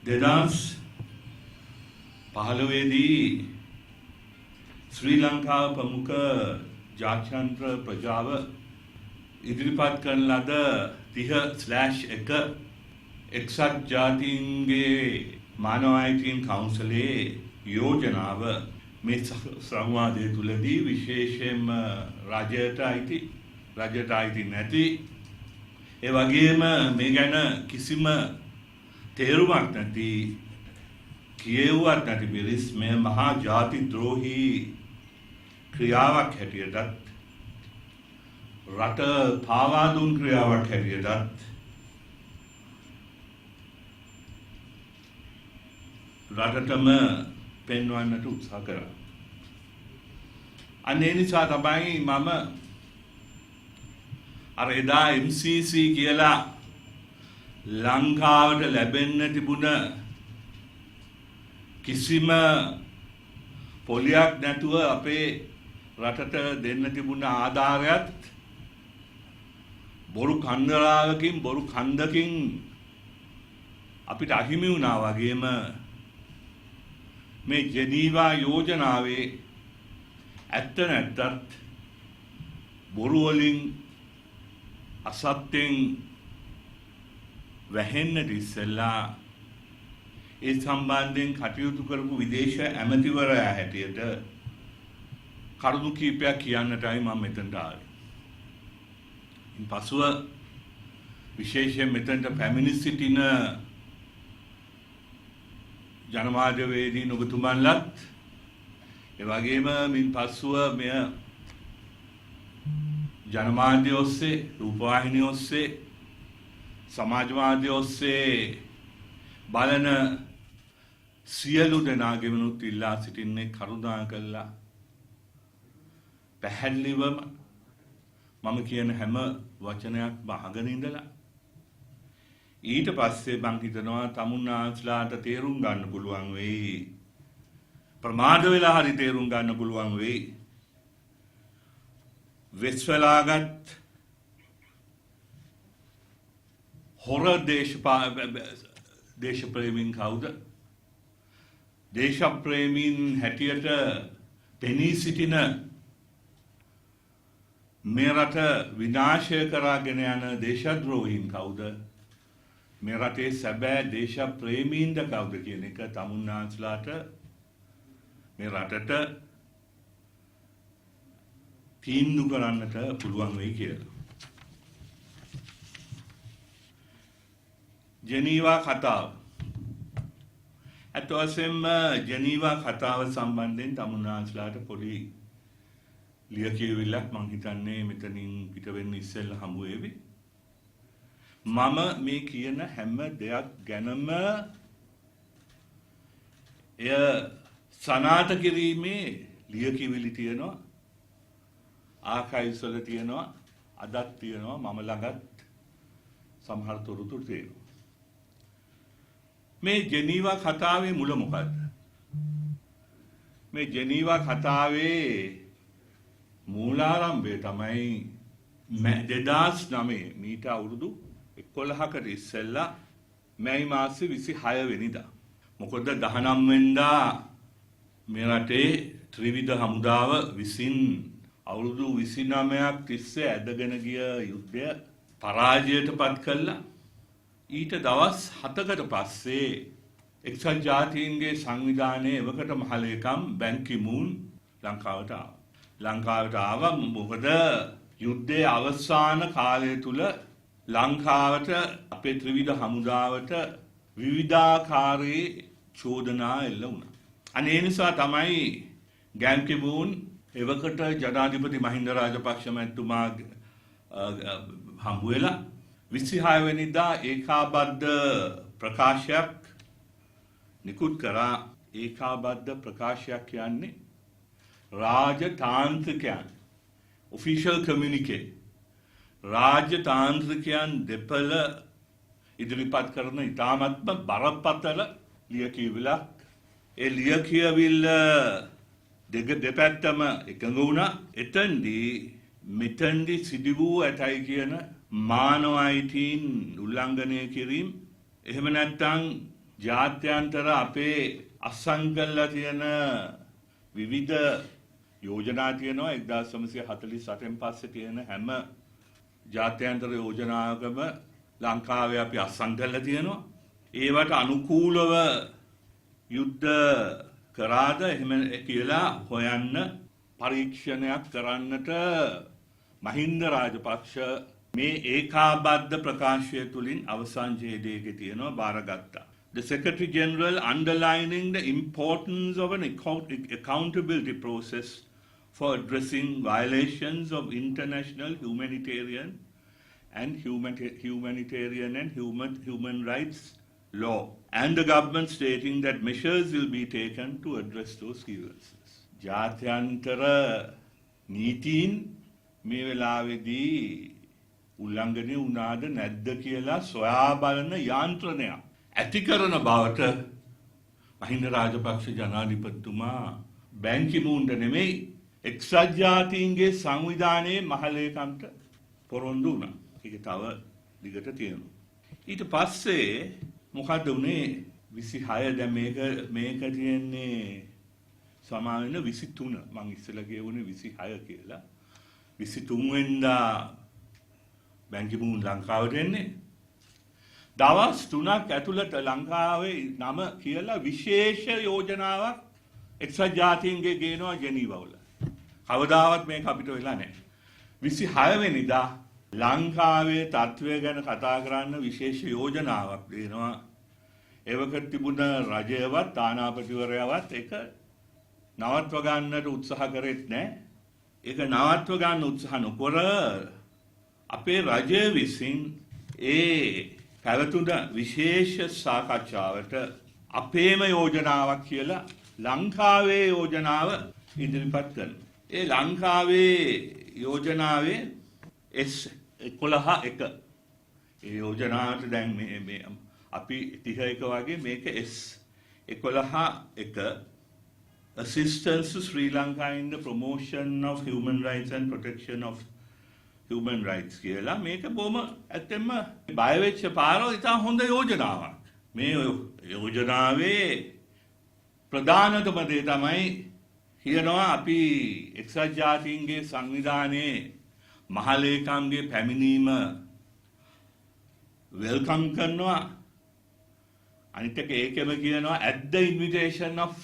2015 ශ්‍රී ලංකාව ප්‍රමුඛ ජාත්‍යන්තර ප්‍රජාව ඉදිරිපත් කරන ලද 30/1 එක්සත් ජාතීන්ගේ මානව අයිතීන් කවුන්සිලේ යෝජනාව මේ සංවාදය තුළදී විශේෂයෙන්ම රජයට අයිති නැති ඒ වගේම මේ ගැන කිසිම තේරුමක් නැති කියවුවක් නැති පිරිස් මේ මහා ජාති ද්‍රෝහී ක්‍රියාවක් හැටියටත් රට පාවා දුන් ක්‍රියාවක් හැටියටත් රටටම පෙන්වන්නට උත්සාහ කරා. අනේ නිසා තමයි මම අර එදා MCC කියලා ලංකාවට ලැබෙන්න තිබුණ කිසිම පොලියක් නැතුව අපේ රටට දෙන්න තිබුණ ආධාරයත් බොරු කන්දරාවකින් බොරු කන්දකින් අපිට අහිමි වුණා වගේම මේ ජෙනීවා යෝජනාවේ ඇත්ත නැත්තත් බොරු වලින් අසත්‍යෙන් වැහෙන්න ඉස්සෙල්ලා ඒ සම්බන්ධයෙන් කටයුතු කරපු විදේශ ඇමතිවරයා හැටියට කරුණු කීපයක් කියන්නටයි මම මෙතනට ආවේ. පසුව විශේෂයෙන් මෙතනට පැමිණි සිටින ජනමාධ්‍යවේදීන් ඔබතුමන්ලත් ඒ වගේම මින් පසුව මෙය ජනමාධ්‍ය ඔස්සේ රූපවාහිනිය ඔස්සේ සමාජ මාධ්‍ය ඔස්සේ බලන සියලු දෙනාගෙනුත් ඉල්ලා සිටින්නේ කරුණා කළා පැහැදිලිවම මම කියන හැම වචනයක්ම අහගෙන ඉඳලා ඊට පස්සේ මං හිතනවා තමුන්නාස්ලාට තේරුම් ගන්න පුළුවන් වෙයි ප්‍රමාද වෙලා හරි තේරුම් ගන්න පුළුවන් වෙයි වෙස්වලාගත් හොර දේශප්‍රේමීන් කවුද දේශප්‍රේමීන් හැටියට පෙනී සිටින මේ රට විනාශය කරගෙන යන දේශද්‍රෝහීන් කවුද මේ රටේ සැබෑ දේශප්‍රේමීන්ද කවුද කියන එක තමුන්නාන්සලාට මේ රටට තීන්දුව කරන්නට පුළුවන් වෙයි කියලා. ජෙනීවා කතාව. අත් වශයෙන්ම ජෙනීවා කතාව සම්බන්ධයෙන් තමුන්නාන්සලාට පොඩි ලියකියවිල්ලක් මං හිතන්නේ මෙතනින් පිට වෙන්න ඉස්සෙල්ලා හමු වෙවි. මම මේ කියන හැම දෙයක් ගැනම එය සනාථ කිරීමේ ලියකියවිලි තියෙනවා. ආකයිව්ස් වල තියෙනවා. අදත් තියෙනවා. මම ළඟත් සමහර තොරතුරු තියෙනවා. මේ ජෙනීවා කතාවේ මුල මොකද්ද? මේ ජෙනීවා කතාවේ මූලාරම්භය තමයි 2009 මීට අවුරුදු 11කට ඉස්සෙල්ලා මැයි මාසේ 26 වෙනිදා. මොකද 19 වෙනිදා මේ රටේ ත්‍රිවිධ හමුදාව විසින් අවුරුදු 29ක් තිස්සේ ඇදගෙන ගිය යුද්ධය පරාජයට පත් කළා. ඊට දවස් 7කට පස්සේ එක්සත් ජාතීන්ගේ සංවිධානයේ එවකට මහලේකම් බැන් කි මූන් ලංකාවට ආවා. ලංකාවට ආවා මොකද යුද්ධයේ අවසාන කාලය තුල ලංකාවට අපේ ත්‍රිවිධ හමුදාවට විවිධාකාරයේ චෝදනා එල්ල වුණා. අනේ නිසා තමයි බැන් කි මූන් එවකට ජනාධිපති මහින්ද රාජපක්ෂ මැතිතුමා හම්බ වෙලා 26 වෙනිදා ඒකාබද්ධ ප්‍රකාශයක් නිකුත් කරා. ඒකාබද්ධ ප්‍රකාශයක් කියන්නේ රාජතාන්ත්‍රිකයන් ඔෆිෂල් කමියුනිකේ රාජතාන්ත්‍රිකයන් දෙපළ ඉදිරිපත් කරන ඉතාමත්ම බරපතල ලියකියවිල්ලක්. ඒ ලියකියවිල්ල දෙපැත්තම එකඟ වුණා. මෙතෙන්දී සිදු වූ ඇතයි කියන මානව අයිතීන් උල්ලංඝනය කිරීම එහෙම නැත්නම් ජාත්‍යන්තර අපේ අත්සන් කරලා තියෙන විවිධ යෝජනා තියෙනවා 1948න් පස්සේ තියෙන හැම ජාත්‍යන්තර යෝජනාවකම ලංකාවේ අපි අත්සන් කරලා තියෙනවා. ඒවට අනුකූලව යුද්ධ කරාද එහෙම කියලා හොයන්න පරීක්ෂණයක් කරන්නට මහින්ද රාජපක්ෂ මේ ඒකාබද්ධ ප්‍රකාශය තුලින් අවසන් ඡේදයේදී තියෙනවා බාරගත්තා. The Secretary General underlining the importance of an accountability process for addressing violations of international humanitarian and human rights law, and the government stating that measures will be taken to address those grievances. ජාත්‍යන්තර නීතීන් මේ වෙලාවේදී උල්ලංඝනය වුණාද නැද්ද කියලා සොයා බලන යාන්ත්‍රණයක් ඇති කරන බවට මහින්ද රාජපක්ෂ ජනාධිපතිතුමා බැන් කි මූන්ට නෙමෙයි එක්සත් ජාතීන්ගේ සංවිධානයේ මහලේකම්ට පොරොන්දු වුණා. ඒක තව දිගට තියෙනවා. ඊට පස්සේ මොකද උනේ 26 දැන් මේක තියෙන්නේ සමාවෙන්න 23 මං ඉස්සෙල්ලා කියවුනේ 26 කියලා. 23 වෙනිදා බැන් කි මූන් ලංකාවට එන්නේ. දවස් 3ක් ඇතුළත ලංකාවේ නම කියලා විශේෂ යෝජනාවක් එක්සත් ජාතීන්ගේ ගේනවා ජෙනීවා වල. කවදාවත් මේක අපිට වෙලා නැහැ. 26 වෙනිදා ලංකාවේ තත්ත්වය ගැන කතා කරන්න විශේෂ යෝජනාවක් දෙනවා. එවකට තිබුණ රජයවත් තානාපතිවරයවත් ඒක නවත්ව ගන්නට උත්සාහ කරෙත් නැහැ. ඒක නවත්ව ගන්න උත්සාහ නොකර අපේ රජය විසින් ඒ පැවතුන විශේෂ සාකච්ඡාවට අපේම යෝජනාවක් කියලා ලංකාවේ යෝජනාව ඉදිරිපත් කරනවා. ඒ ලංකාවේ යෝජනාවේ S11 ඒ යෝජනාවට දැන් මේ අපි 31 වගේ මේක S11 assistance to Sri Lanka in the promotion of human rights and protection of human rights කියලා මේක බොහොම ඇත්තෙන්ම බය වෙච්ච පාරෝ ඉතින් හොඳ යෝජනාවක්. මේ යෝජනාවේ ප්‍රධානතම දේ තමයි කියනවා අපි එක්සත් ජාතීන්ගේ සංවිධානයේ මහලේකම්ගේ පැමිණීම වෙල්කම් කරනවා. අනිත් එක ඒකෙම කියනවා at the invitation of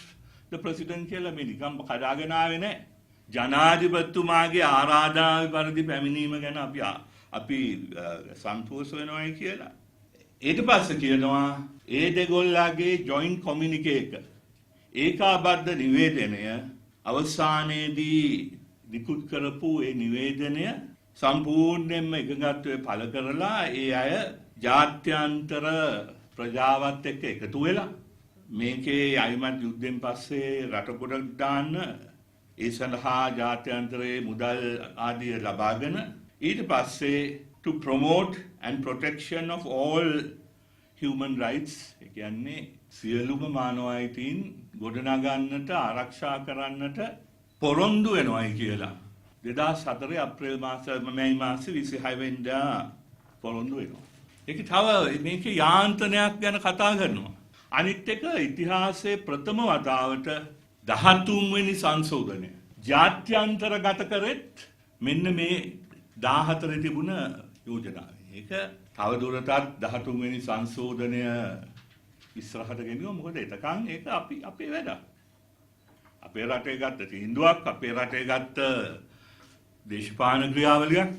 the president කියලා මේ නිකම් කඩාගෙන ආවේ නැහැ. ජනාධිපතිතුමාගේ ආරාධනාව පරිදි පැමිණීම ගැන අපි සන්තෝෂ වෙනවායි කියලා. ඊට පස්සේ කියනවා ඒ දෙගොල්ලාගේ ජොයින්ට් කොමියුනිකේ එක ඒකාබද්ධ නිවේදනය අවසානයේදී නිකුත් කරපු ඒ නිවේදනය සම්පූර්ණයෙන්ම එකගත්වයේ පළ කරලා ඒ අය ජාත්‍යන්තර ප්‍රජාවත් එක්ක එකතු වෙලා මේකේ අයිමත් යුද්ධෙන් පස්සේ රට පොඩක් දාන්න ඒ සඳහා ජාත්‍යන්තරයේ මුදල් ආදිය ලබාගෙන ඊට පස්සේ to promote and protection of all human rights ඒ කියන්නේ සියලුම මානව අයිතීන් ගොඩනගන්නට ආරක්ෂා කරන්නට පොරොන්දු වෙනවායි කියලා 2004 අප්‍රේල් මැයි මාසේ 26 වෙනිදා පොරොන්දු වෙනවා. ඒක තව මේකේ යාන්ත්‍රණයක් ගැන කතා කරනවා. අනිත් එක ඉතිහාසයේ ප්‍රථම වතාවට 13 වෙනි සංශෝධනය ජාත්‍යන්තරගත කරෙත් මෙන්න මේ 14 තිබුණ යෝජනාවේ. ඒක තවදුරටත් 13 වෙනි සංශෝධනය ඉස්සරහට ගෙනියුවා. මොකද එතකන් ඒක අපේ වැඩ. අපේ රටේ ගත්ත තීන්දුවක්, අපේ රටේ ගත්ත දේශපාලන ක්‍රියාවලියක්.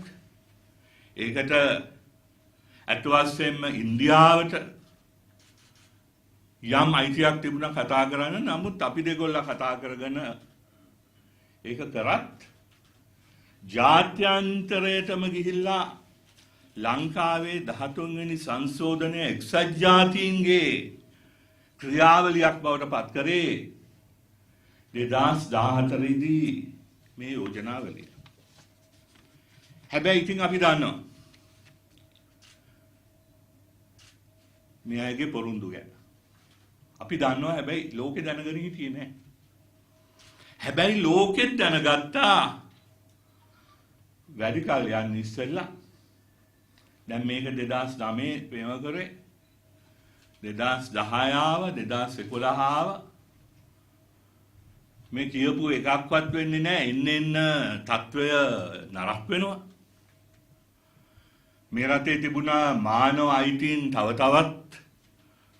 ඒකට අත් වශයෙන්ම ඉන්දියාවට යම් අයිතියක් තිබුණා කතා කරන්න. නමුත් අපි දෙගොල්ලා කතා කරගෙන ඒක කරත් ජාත්‍යන්තරයටම ගිහිල්ලා ලංකාවේ 13 වෙනි සංශෝධනය එක්සත් ජාතීන්ගේ ක්‍රියාවලියක් බවට පත් කරේ 2014 දී මේ යෝජනාවලිය. හැබැයි ඉතින් අපි දන්නවා මේ අයගේ පොරොන්දු ගැන. අපි දන්නවා හැබැයි ලෝකෙ දැනගෙන හිටියේ නැහැ. හැබැයි ලෝකෙත් දැනගත්තා වැඩි කල් යන්න ඉස්සෙල්ලා. දැන් මේක 2009 ප්‍රේම කරේ 2010 ආව 2011 ආව මේ කියපු එකක්වත් වෙන්නේ නැහැ. එන්න තත්වය නරක වෙනවා. මේ රටේ තිබුණා මානව අයිතීන් තව තවත්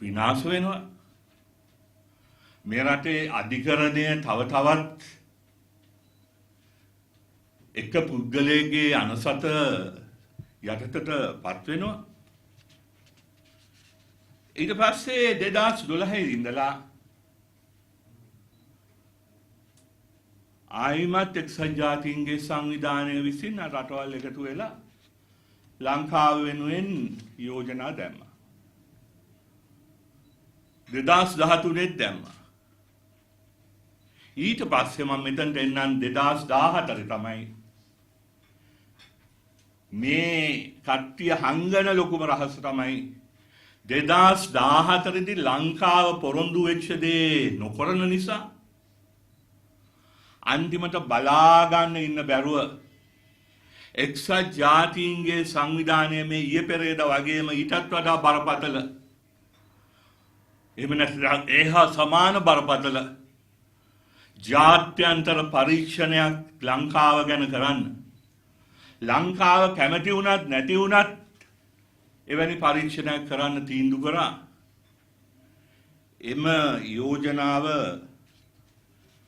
විනාශ වෙනවා. මේ රටේ අධිකරණය තව තවත් එක පුද්ගලයෙක්ගේ අනසත යටතටපත් වෙනවා. ඊට පස්සේ 2012 ඉඳලා ආයිමත් එක්සත් ජාතීන්ගේ සංවිධානය විසින් රටවල් එකතු වෙලා ලංකාව වෙනුවෙන් යෝජනා දැම්මා. 2013 දැම්මා. ඊට පස්සේ මම මෙතනට එන්නම් 2014 තමයි මේ කට්ටිය හංගන ලොකුම රහස තමයි 2014 දී ලංකාව පොරොන්දු වෙච්ච දේ නොකරන නිසා අන්තිමට බලා ගන්න ඉන්න බැරුව එක්සත් ජාතීන්ගේ සංවිධානය මේ ඊයේ පෙරේද වගේම ඊටත් වඩා බරපතල එහෙම නැත්නම් ඒහා සමාන බරපතල ජාත්‍යන්තර පරීක්ෂණයක් ලංකාව ගැන කරන්න ලංකාව කැමති වුණත් නැති වුණත් එවැනි පරීක්ෂණයක් කරන්න තීන්දුව කරා. එම යෝජනාව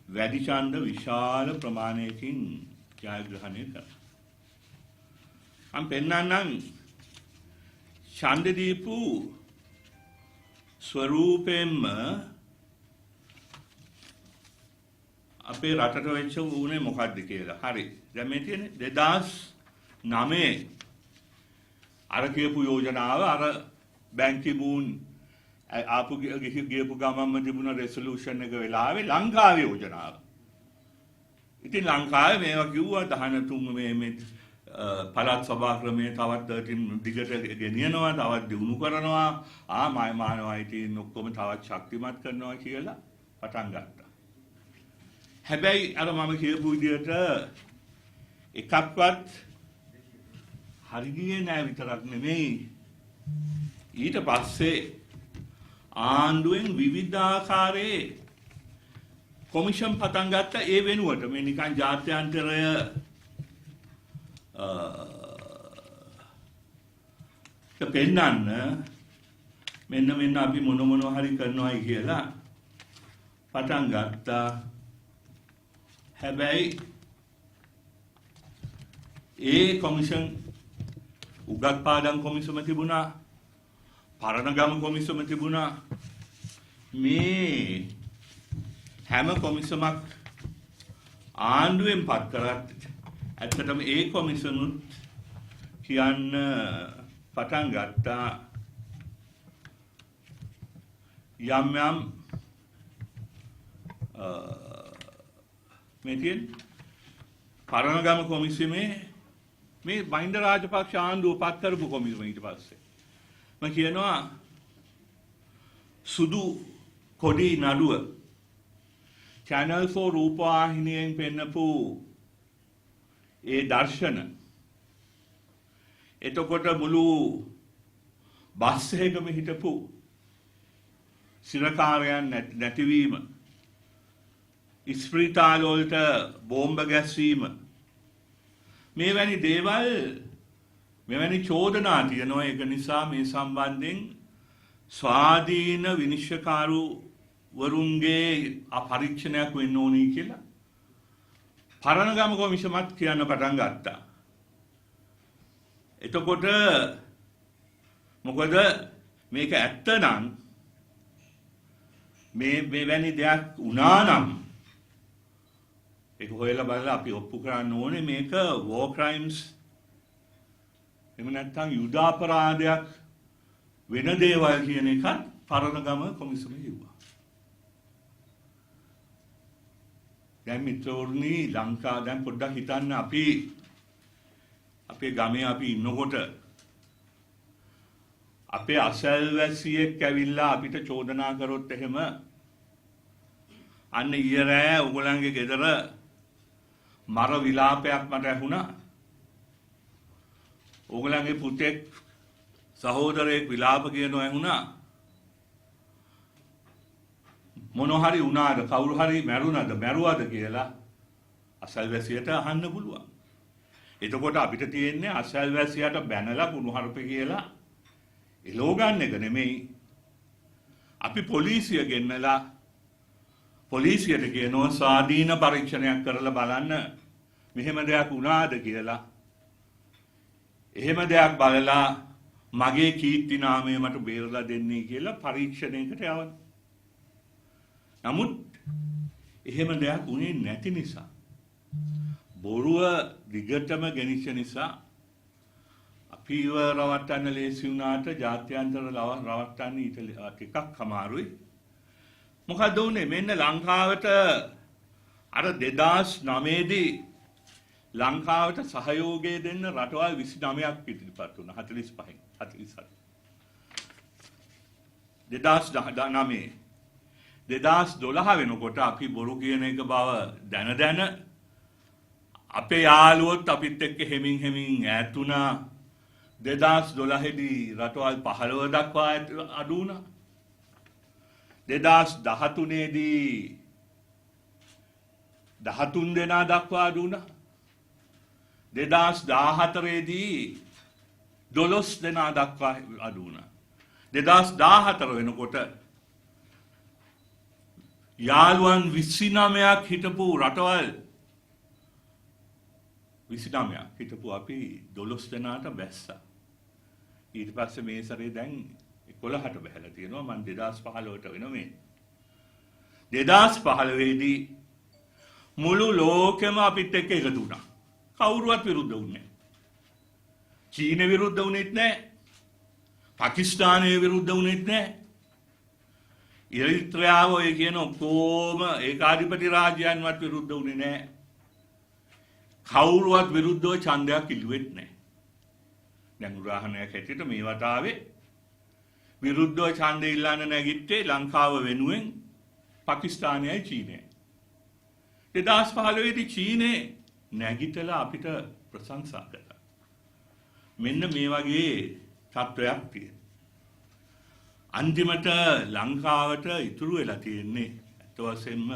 වැඩි ඡන්ද විශාල ප්‍රමාණයකින් ජයග්‍රහණය කරා. මම පෙන්නන්නම් ඡන්ද දීපු ස්වරූපෙන්ම අපේ රටට වෙච්ච උනේ මොකක්ද කියලා. හරි. දැන් මේ තියෙන්නේ 2009 අර කියපු යෝජනාව අර බැංකි මූන් ආපු ගියපු ගමන්ම තිබුණ රෙසලූෂන් එක වෙලාවේ ලංකාවේ යෝජනාව. ඉතින් ලංකාවේ මේවා කිව්වා 13 මේ පළාත් සභා ක්‍රමයේ තවත් දිගට ගෙනියනවා, තවත් දියුණු කරනවා, මානව අයිතීන් ඔක්කොම තවත් ශක්තිමත් කරනවා කියලා පටන් ගත්තා. හැබැයි අර මම කියපු විදිහට එකක්වත් හරි ගියේ නෑ විතරක් නෙමෙයි. ඊට පස්සේ ආණ්ඩුවෙන් විවිධාකාරයේ කොමිෂන් පටන් ගත්තා ඒ වෙනුවට මේ නිකන් ජාත්‍යන්තරය පෙන්නන්න මෙන්න අපි මොන හරි කරනවායි කියලා පටන් ගත්තා. හැබැයි ඒ කොමිෂන් උගත් පාඩම් කොමිසම තිබුණා, පරණගම කොමිසම තිබුණා. මේ හැම කොමිසමක් ආණ්ඩුවෙන් පත් කරත් ඇත්තටම ඒ කොමිසනුත් කියන්න පටන් ගත්තා යම් මේ තියෙන පරණගම කොමිසමේ මේ මහින්ද රාජපක්ෂ ආණ්ඩුව පත් කරපු කොමිසම ඊට පස්සේ මම කියනවා සුදු කොඩි නඩුව channel 4 රූපවාහිනියෙන් පෙන්නපු ඒ දර්ශන එතකොට මුළු බස් එකකම හිටපු සිරකාරයන් නැතිවීම, ස්ප්‍රීතාල වලට බෝම්බ ගැස්වීම, මේවැනි දේවල් මෙවැනි චෝදනා තියෙනවා. ඒක නිසා මේ සම්බන්ධයෙන් ස්වාධීන විනිශ්චයකාරු වරුන්ගේ පරීක්ෂණයක් වෙන්න ඕනි කියලා පරණගම කොමිසමත් කියන්න පටන් ගත්තා. එතකොට මොකද මේක ඇත්ත නම් මේවැනි දෙයක් වුණා නම් ඒක හොයලා බලලා අපි ඔප්පු කරන්න ඕනේ මේක war crimes එහෙම නැත්නම් යුදාපරාධයක් වෙන දේවල් කියන එකත් පරණගම කොමිසමේ කිව්වා. දැන් මිත්‍රවරුනි ලංකාව දැන් පොඩ්ඩක් හිතන්න අපි අපේ ගමේ අපි ඉන්නකොට අපේ අසල්වැසියෙක් ඇවිල්ලා අපිට චෝදනා කරොත් එහෙම අන්න ඊයේ රෑ ඔයගොල්ලන්ගේ ගෙදර මර විලාපයක් මට ඇහුණා. ඔයගොල්ලන්ගේ පුතෙක් සහෝදරයෙක් විලාප කියනවා ඇහුණා. මොන හරි වුණාද කවුරු හරි මැරුණාද මැරුවාද කියලා අසල්වැසියට අහන්න පුළුවන්. එතකොට අපිට තියෙන්නේ අසල්වැසියට බැනලා කුණුහරුප කියලා එලෝ ගන්න එක නෙමෙයි. අපි පොලිසිය ගෙන්නලා පොලිසියට කියනවා ස්වාධීන පරීක්ෂණයක් කරලා බලන්න මෙහෙම දෙයක් වුණාද කියලා. එහෙම දෙයක් බලලා මගේ කීර්ති නාමය මට බේරලා දෙන්නේ කියලා පරීක්ෂණයකට යවන. නමුත් එහෙම දෙයක් උනේ නැති නිසා බොරුව දිගටම ගෙනිච්ච නිසා අපිව රවට්ටන්න ලේසි වුණාට ජාත්‍යන්තර රවට්ටන්න ඊට ටිකක් අමාරුයි. මොකද උනේ මෙන්න ලංකාවට අර 2009 දී ලංකාවට සහයෝගය දෙන්න රටවල් 29ක් ඉදිරිපත් වුණා 45න් 47 2009 2012 වෙනකොට අපි බොරු කියන එක බව දැන අපේ යාළුවොත් අපිත් එක්ක හෙමින් ඈත් වුණා. 2012 දී රටවල් 15 දක්වා අඩු වුණා. 2013 දී 13 දෙනා දක්වා අඩු වුණා. 2014 දී 12 දෙනා දක්වා අඩු වුණා. 2014 වෙනකොට යාළුවන් 29ක් හිටපු රටවල් 29ක් හිටපු අපි 12 දෙනාට බැස්සා. ඊට පස්සේ මේ සැරේ දැන් 11ට බහැලා තියෙනවා. මම 2015ට වෙන මේ 2015 දී මුළු ලෝකෙම අපිත් එක්ක එකතු වුණා. කවුරුවත් විරුද්ධ වුණේ නැහැ. චීන විරුද්ධ වුණෙත් නැහැ. පාකිස්තානය විරුද්ධ වුණෙත් නැහැ. ඉරිත්‍රියාව ඔය කියන ඔක්කොම ඒකාධිපති රාජ්‍යයන්වත් විරුද්ධ වුණේ නැහැ. කවුරුවත් විරුද්ධව ඡන්දයක් ඉල්ලුවෙත් නැහැ. දැන් උදාහරණයක් හැටියට මේ වතාවේ විරුද්ධව ඡන්දය ඉල්ලන්න නැගිට්ටේ ලංකාව වෙනුවෙන් පාකිස්තානයයි චීනයයි. 2015 දී චීනේ නැගිටලා අපිට ප්‍රශංසා කළා. මෙන්න මේ වගේ තත්වයක් තියෙනවා. අන්තිමට ලංකාවට ඉතුරු වෙලා තියෙන්නේ අත වශයෙන්ම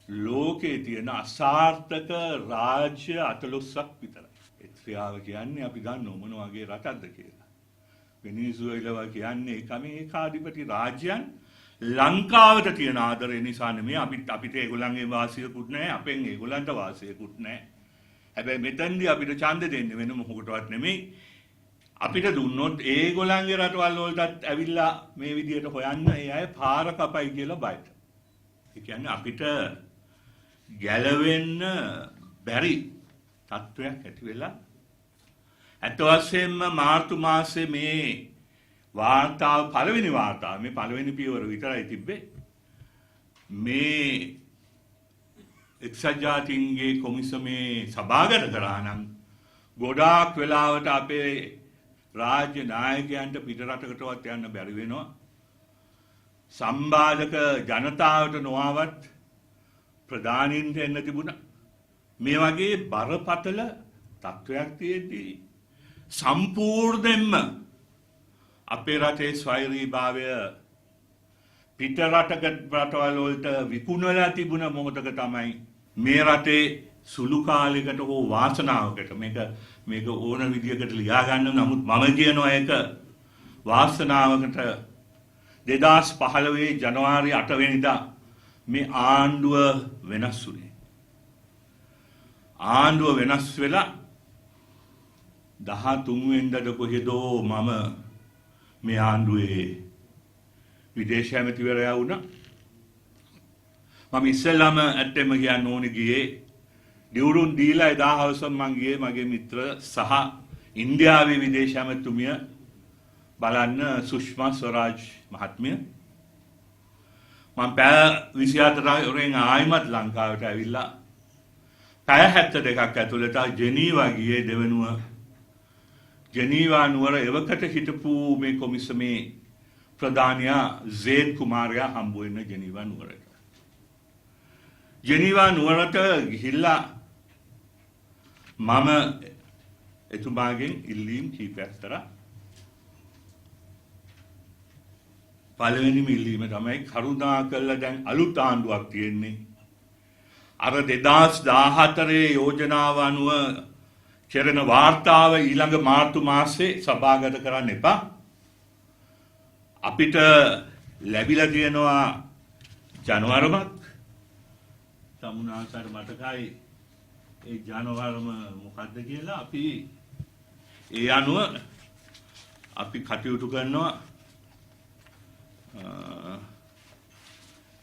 ලෝකේ තියෙන අසාර්ථක රාජ්‍ය 14ක් විතරයි. එත්‍රියාව කියන්නේ අපි දන්නව මොන වගේ රටක්ද කියලා. වෙනිසුවෙලාව කියන්නේ ඒකම ඒකාධිපති රාජ්‍යයන් ලංකාවට තියෙන ආදරය නිසා නෙමෙයි අපිට ඒගොල්ලන්ගේ වාසියකුත් නැහැ අපෙන් ඒගොල්ලන්ට වාසියකුත් නැහැ. හැබැයි මෙතෙන්දී අපිට ඡන්ද දෙන්නේ වෙන මොකටවත් නෙමෙයි. අපිට දුන්නොත් ඒගොල්ලන්ගේ රටවල් වලටත් ඇවිල්ලා මේ විදියට හොයන්න ඒ අය පාර කපයි කියලා බයට. ඒ කියන්නේ අපිට ගැලවෙන්න බැරි තත්වයක් ඇති වෙලා අත වශයෙන්ම මාර්තු මාසයේ මේ වාර්තාව පළවෙනි වාර්තාව මේ පළවෙනි පියවර විතරයි තිබ්බේ. මේ එක්සත් ජාතීන්ගේ කොමිසමේ සභාගත කරා නම් ගොඩාක් වෙලාවට අපේ රාජ්‍ය නායකයන්ට පිටරටකටවත් යන්න බැරි වෙනවා. සම්බාධක ජනතාවට නොආවත් ප්‍රධානීන්ට එන්න තිබුණා. මේ වගේ බරපතල තත්වයක් තියෙද්දී සම්පූර්ණයෙන්ම අපේ රටේ ස්වෛරීභාවය පිටරටක රටවල් වලට විකුණලා තිබුණ මොහොතක තමයි මේ රටේ සුළු කාලයකට හෝ වාසනාවකට මේක ඕන විදියකට ලියා ගන්න. නමුත් මම කියනවා ඒක වාසනාවකට 2015 ජනවාරි 8 වෙනිදා මේ ආණ්ඩුව වෙනස් වුණේ. ආණ්ඩුව වෙනස් වෙලා 13 වෙනිදාද කොහෙදෝ මම මේ ආණ්ඩුවේ විදේශ ඇමතිවරයා වුණා. මම ඉස්සෙල්ලාම ඇත්තම කියන්න ඕනේ ගියේ දිවුරුන් දීලා එදා හවස මං ගියේ මගේ මිත්‍ර සහ ඉන්දියාවේ විදේශ ඇමතුමිය බලන්න සුෂ්මා ස්වරාජ් මහත්මිය. මම පැය 24 වරෙන් ආයිමත් ලංකාවට ඇවිල්ලා පැය 72ක් ඇතුළත ජෙනීවා ගියේ දෙවනුව ජෙනීවා නුවර එවකට හිටපු මේ කොමිසමේ ප්‍රධානියා සේඩ් කුමාරයා හම්බ වෙන්න ජෙනීවා නුවරට. ජෙනීවා නුවරට ගිහිල්ලා මම එතුමාගෙන් ඉල්ලීම් කීපයක් කරා. පළවෙනිම ඉල්ලීම තමයි කරුණා කරලා දැන් අලුත් ආණ්ඩුවක් තියෙන්නේ. අර 2014 යෝජනාව අනුව කෙරෙන වාර්තාව ඊළඟ මාර්තු මාසේ සභාගත කරන්න එපා. අපිට ලැබිලා තියෙනවා ජනවරමක්. තමුනාසාර මතකයි ඒ ජනවරම මොකද්ද කියලා අපි ඒ අනුව අපි කටයුතු කරනවා.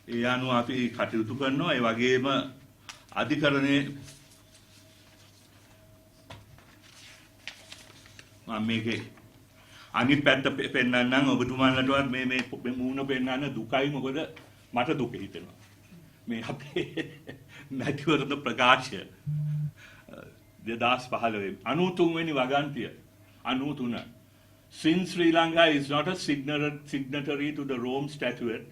ඒ අනුව අපි කටයුතු කරනවා. ඒ වගේම අධිකරණයේ මම මේකේ අනිත් පැත්ත පෙන්නන්නම් ඔබතුමාලටවත් මේ මූණ පෙන්නන්න දුකයි. මොකද මට දුක හිතෙනවා මේ අපේ මැතිවරණ ප්‍රකාශය 2015 93 වෙනි වගන්තිය 93. Since Sri Lanka is not a signatory to the Rome Statute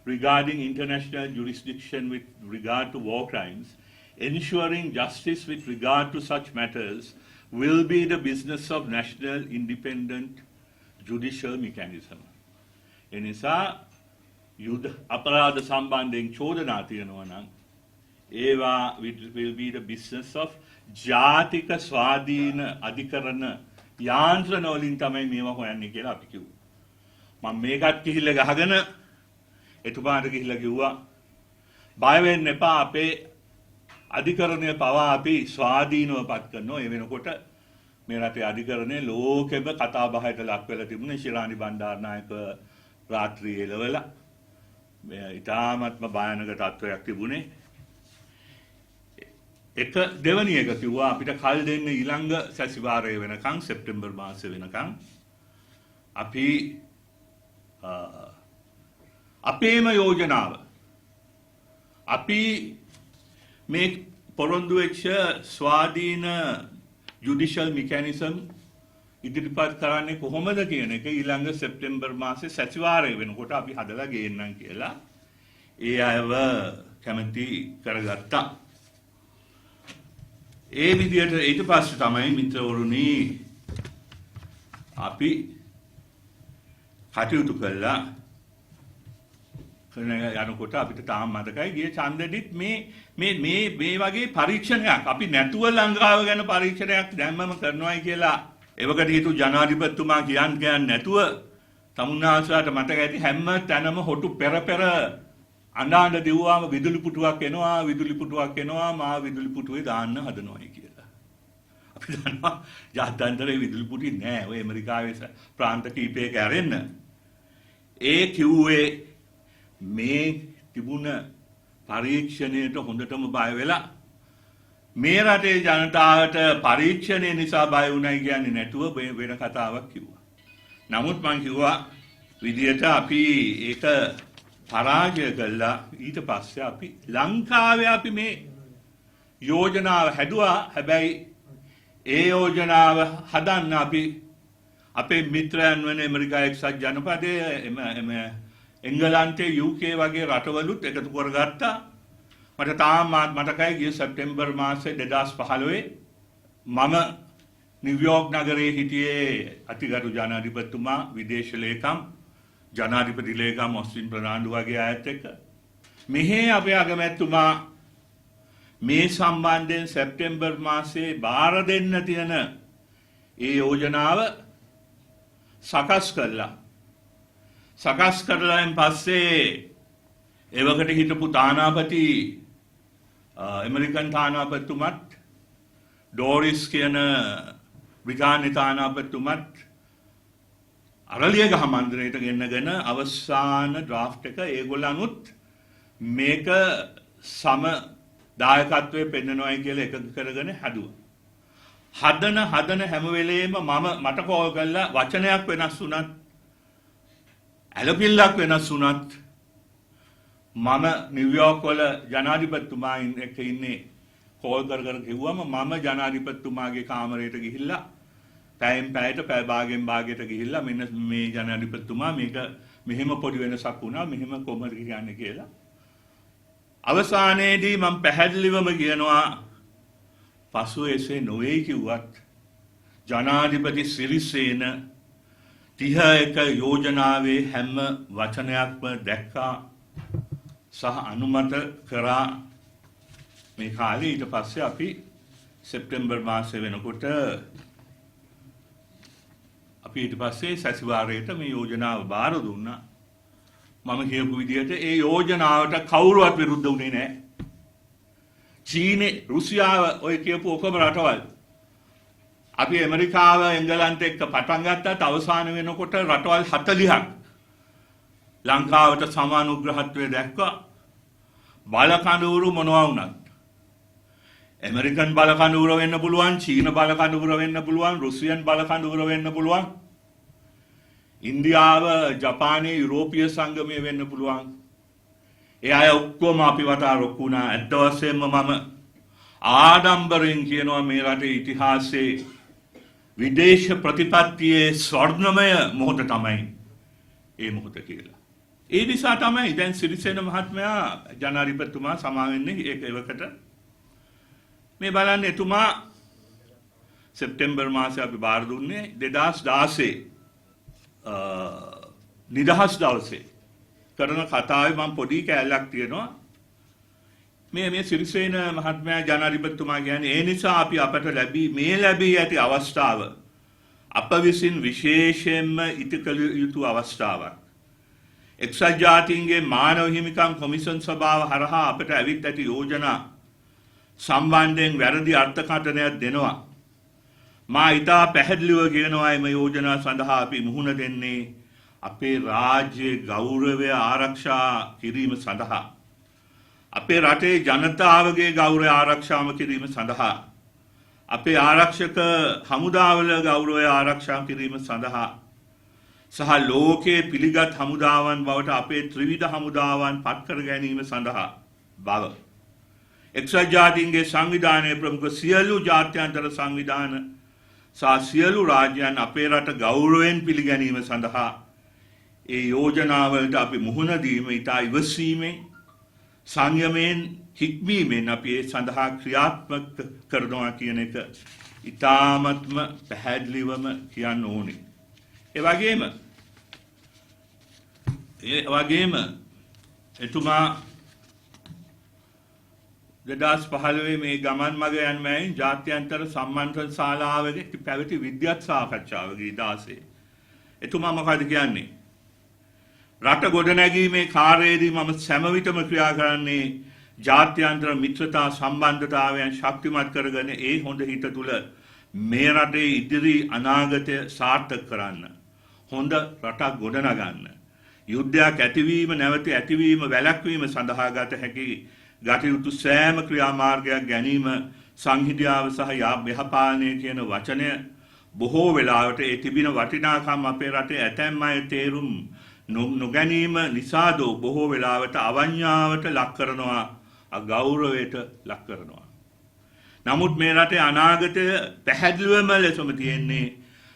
regarding international jurisdiction with regard to war crimes, ensuring justice with regard to such matters will be the business of national independent judicial mechanism. එනිසා යුද්ධ අපරාධ සම්බන්ධයෙන් චෝදනා තියෙනවා නම් ඒවා will be the business of ජාතික ස්වාධීන අධිකරණ යාන්ත්‍රණ වලින් තමයි මේවා හොයන්නේ කියලා අපි කිව්වා. මම මේකත් කිහිල්ල ගහගෙන එතුමාට ගිහිල්ලා කිව්වා බය වෙන්න එපා අපේ අධිකරණය පවා අපි ස්වාධීනව පත් කරනවා. ඒ වෙනකොට මේ රටේ අධිකරණය ලෝකෙම කතා බහට ලක් වෙලා තිබුණේ. ශිරාණි බණ්ඩාරනායක රාත්‍රියේ එළවලා ඉතාමත්ම භයානක තත්ත්වයක් තිබුණේ. එක දෙවනි එක කිව්වා අපිට කල් දෙන්න ඊළඟ සැසිවාරය වෙනකන් සෙප්තැම්බර් මාසේ වෙනකන් අපි අපේම යෝජනාව අපි මේ පොරොන්දු වෙච්ච ස්වාධීන ජුඩිෂල් මෙකැනිසම් ඉදිරිපත් කරන්නේ කොහොමද කියන එක ඊළඟ සෙප්තැම්බර් මාසේ සැසිවාරය වෙනකොට අපි හදලා ගේන්නම් කියලා ඒ අයව කැමති කරගත්තා. ඒ විදිහට ඊට පස්සේ තමයි මිත්‍රවරුනි අපි කටයුතු කළා. යනකොට අපිට තාම මතකයි ගිය ඡන්දෙදිත් මේ වගේ පරීක්ෂණයක් අපි නැතුව ලංකාව ගැන පරීක්ෂණයක් දැම්මම කරනවායි කියලා එවකට හිතු ජනාධිපතිතුමා කියන්නේ නැතුව තමුන්නාසලාට මතක ඇති හැම තැනම හොටු පෙර අඬාඬ දිව්වාම විදුලි පුටුවක් එනවා මා විදුලි පුටුවේ දාන්න හදනවායි කියලා. අපි දන්නවා ජාත්‍යන්තරේ විදුලි පුටි නෑ. ඔය ඇමරිකාවේ ප්‍රාන්ත කීපයක ඇරෙන්න. ඒ කිව්වේ මේ තිබුණ පරීක්ෂණයට හොඳටම බය වෙලා මේ රටේ ජනතාවට පරීක්ෂණය නිසා බය වුණයි කියන්නේ නැතුව වෙන කතාවක් කිව්වා. නමුත් මම කිව්වා විදියට අපි ඒක පරාජය කළා. ඊට පස්සේ අපි ලංකාවේ අපි මේ යෝජනාව හැදුවා. හැබැයි ඒ යෝජනාව හදන්න අපි අපේ මිත්‍රයන් වන ඇමරිකා එක්සත් ජනපදයේ එම එංගලන්තේ UK වගේ රටවලුත් එකතු කරගත්තා. මට තාම මතකයි ගිය සැප්තැම්බර් මාසේ 2015 මම නිව්යෝර්ක් නගරයේ හිටියේ අතිගරු ජනාධිපතිතුමා විදේශ ලේකම් ජනාධිපති ලේකම් ඔස්ටින් ප්‍රනාන්දු වගේ අයත් එක්ක මෙහි අපේ අගමැතිතුමා මේ සම්බන්ධයෙන් සැප්තැම්බර් මාසේ බාර දෙන්න තියෙන ඒ යෝජනාව සකස් කළා. සකස් කරලායින් පස්සේ එවකට හිටපු තානාපති ඇමරිකන් තානාපතිතුමත් ඩෝරිස් කියන බ්‍රිතාන්‍ය තානාපතිතුමත් අරලියගහ මන්දිරයට ගෙන්නගෙන අවසාන ඩ්‍රාෆ්ට් එක ඒගොල්ලනුත් මේක සම දායකත්වයේ පෙන්නනවායි කියලා එකතු කරගෙන හැදුවා. හදන හැම වෙලේම මට කෝල් කළා වචනයක් වෙනස් වුණත් ඇලපිල්ලක් වෙනස් වුණත් මම නිව්යෝර්ක් වල ජනාධිපතිතුමා එක්ක ඉන්නේ කෝල් කර කිව්වම මම ජනාධිපතිතුමාගේ කාමරයට ගිහිල්ලා පැයට පැය භාගයට ගිහිල්ලා මෙන්න මේ ජනාධිපතිතුමා මේක මෙහෙම පොඩි වෙනසක් වුණා මෙහෙම කොහොමද කියන්නේ කියලා. අවසානයේදී මම පැහැදිලිවම කියනවා පසු එසේ නොවේ කිව්වත් ජනාධිපති සිරිසේන 31 යෝජනාවේ හැම වචනයක්ම දැක්කා සහ අනුමත කරා මේ කාලේ. ඊට පස්සේ අපි සෙප්තැම්බර් මාසෙ වෙනකොට අපි ඊට පස්සේ සැසිවාරයට මේ යෝජනාව බාර දුන්නා. මම කියපු විදිහට ඒ යෝජනාවට කවුරුවත් විරුද්ධ වුණේ නැහැ. චීනේ, රුසියාව ඔය කියපු ඔක්කොම රටවල්. අපි ඇමරිකාව, එංගලන්ත එක්ක පටන් ගත්තත් අවසාන වෙනකොට රටවල් 40ක් ලංකාවට සමානුග්‍රහත්වය දැක්වා. බලකඳවුරු මොනවා වුණත් ඇමරිකන් බලකඳවුර වෙන්න පුළුවන්, චීන බලකඳවුර වෙන්න පුළුවන්, රුසියන් බලකඳවුර වෙන්න පුළුවන්, ඉන්දියාව, ජපානයේ, යුරෝපීය සංගමය වෙන්න පුළුවන්. ඒ අය ඔක්කොම අපි වටා රොක්කු වුණා. ඇත්ත වශයෙන්ම මම ආඩම්බරෙන් කියනවා මේ රටේ ඉතිහාසයේ විදේශ ප්‍රතිපත්තියේ ස්වර්ණමය මොහොත තමයි ඒ මොහොත කියලා. ඒ නිසා තමයි දැන් සිරිසේන මහත්මයා ජනාධිපතිතුමා සමා වෙන්නේ ඒක එවකට. මේ බලන්න එතුමා සෙප්තැම්බර් මාසේ අපි බාර දුන්නේ 2016 නිදහස් දවසේ කරන කතාවේ මම පොඩි කැලලක් තියෙනවා. මේ සිරිසේන මහත්මයා ජනාධිපතිතුමා කියන්නේ ඒ නිසා අපි අපට ලැබී ඇති අවස්ථාව අප විසින් විශේෂයෙන්ම ඉටු කළ යුතු අවස්ථාවක්. එක්සත් ජාතීන්ගේ මානව හිමිකම් කොමිෂන් සභාව හරහා අපට ඇවිත් ඇති යෝජනා සම්බන්ධයෙන් වැරදි අර්ථකථනයක් දෙනවා. මා ඉතා පැහැදිලිව කියනවා මේ යෝජනා සඳහා අපි මුහුණ දෙන්නේ අපේ රාජ්‍යයේ ගෞරවය ආරක්ෂා කිරීම සඳහා, අපේ රටේ ජනතාවගේ ගෞරවය ආරක්ෂා කිරීම සඳහා, අපේ ආරක්ෂක හමුදාවල ගෞරවය ආරක්ෂා කිරීම සඳහා සහ ලෝකයේ පිළිගත් හමුදාවන් බවට අපේ ත්‍රිවිධ හමුදාවන් පත් කර ගැනීම සඳහා බව එක්සත් ජාතීන්ගේ සංවිධානයේ ප්‍රමුඛ සියලු ජාත්‍යන්තර සංවිධාන සහ සියලු රාජ්‍යයන් අපේ රට ගෞරවයෙන් පිළිගැනීම සඳහා ඒ යෝජනාවලට අපි මුහුණ දීම ඉතා ඉවසීමෙන් සංයමයෙන් හික්මීමෙන් අපි ඒ සඳහා ක්‍රියාත්මක කරනවා කියන එක ඉතාමත්ම පැහැදිලිවම කියන්න ඕනේ. ඒ වගේම එතුමා 2015 මේ ගමන් මග යන මෑයින් ජාත්‍යන්තර සම්මන්ත්‍රණ ශාලාවේ පැවති විද්‍යාත් සාකච්ඡාවකදී 16 එතුමා මොකද කියන්නේ? රට ගොඩනැගීමේ කාර්යයේදී මම සෑම විටම ක්‍රියා කරන්නේ ජාත්‍යන්තර මිත්‍රතා සම්බන්ධතාවයන් ශක්තිමත් කරගෙන ඒ හොඳ හිත තුළ මේ රටේ ඉදිරි අනාගතය සාර්ථක කරන්න, හොඳ රටක් ගොඩනගන්න, යුද්ධයක් ඇතිවීම නැවත ඇතිවීම වැළැක්වීම සඳහා ගත යුතු සෑම ක්‍රියාමාර්ගයක් ගැනීම සංහිඳියාව සහ යහපාලනය කියන වචනය බොහෝ වෙලාවට ඒ තිබෙන වටිනාකම් අපේ රටේ ඇතැම් අය තේරුම් නොගැනීම නිසාද බොහෝ වෙලාවට අවඤ්ඤාවට ලක් කරනවා, අගෞරවයට ලක් කරනවා. නමුත් මේ රටේ අනාගතය පැහැදිලිවම ලෙසම තියෙන්නේ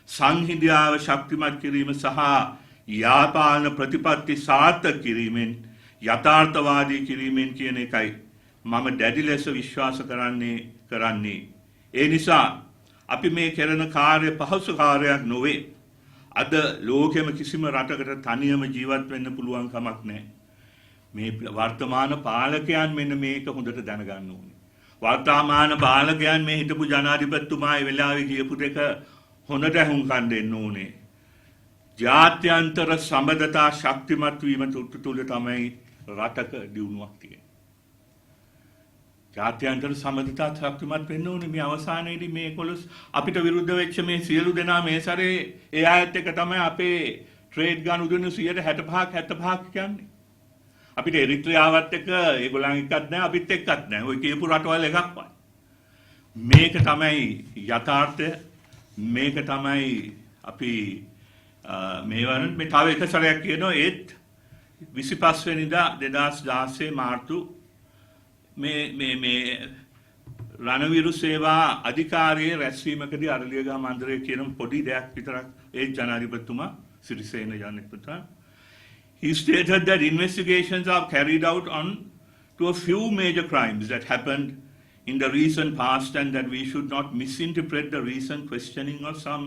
සංහිඳියාව ශක්තිමත් කිරීම සහ යාපාලන ප්‍රතිපත්ති සාර්ථක කිරීමෙන්, යථාර්ථවාදී කිරීමෙන් කියන එකයි මම දැඩි ලෙස විශ්වාස කරන්නේ. ඒ නිසා අපි මේ කරන කාර්ය පහසු කාර්යයක් නොවේ. අද ලෝකෙම කිසිම රටකට තනියම ජීවත් වෙන්න පුළුවන් කමක් නැහැ. මේ වර්තමාන පාලකයන් මෙන්න මේක හොඳට දැනගන්න ඕනේ. වර්තමාන පාලකයන් මේ හිටපු ජනාධිපතිතුමා ඒ වෙලාවේ කියපු දෙක හොඳට හුඟකන් දෙන්න ඕනේ. ජාත්‍යන්තර සම්බන්ධතා ශක්තිමත් වීම තුළ තමයි රටක දියුණුවක් තියෙන්නේ. ජාත්‍යන්තර සම්බන්ධතා ශක්තිමත් වෙන්න ඕනේ. මේ අවසානයේදී මේ 11 අපිට විරුද්ධ වෙච්ච මේ සියලු දෙනා මේ සැරේ ඒ ආයත් එක තමයි අපේ ට්‍රේඩ් ගන්න උදෙන 65ක් 75ක් කියන්නේ. අපිට එරිත්‍රියාවත් එක්ක ඒගොල්ලන් එක්කත් නැහැ, අපිත් එක්කත් නැහැ. ඔය කියපු රටවල් එකක්වත්. මේක තමයි යථාර්ථය. මේක තමයි අපි මේ වරන් මේ තව එක සැරයක් කියනවා ඒත් 25 වෙනිදා 2016 මාර්තු මේ රණවිරු සේවා අධිකාරියේ රැස්වීමකදී අරලියගහ මන්දිරයේ කියන පොඩි දෙයක් විතරක් ඒ ජනාධිපතිතුමා සිරිසේන ජනාධිපතිතුමා he stated that investigations are carried out on to a few major crimes that happened in the recent past and that we should not misinterpret the recent questioning of some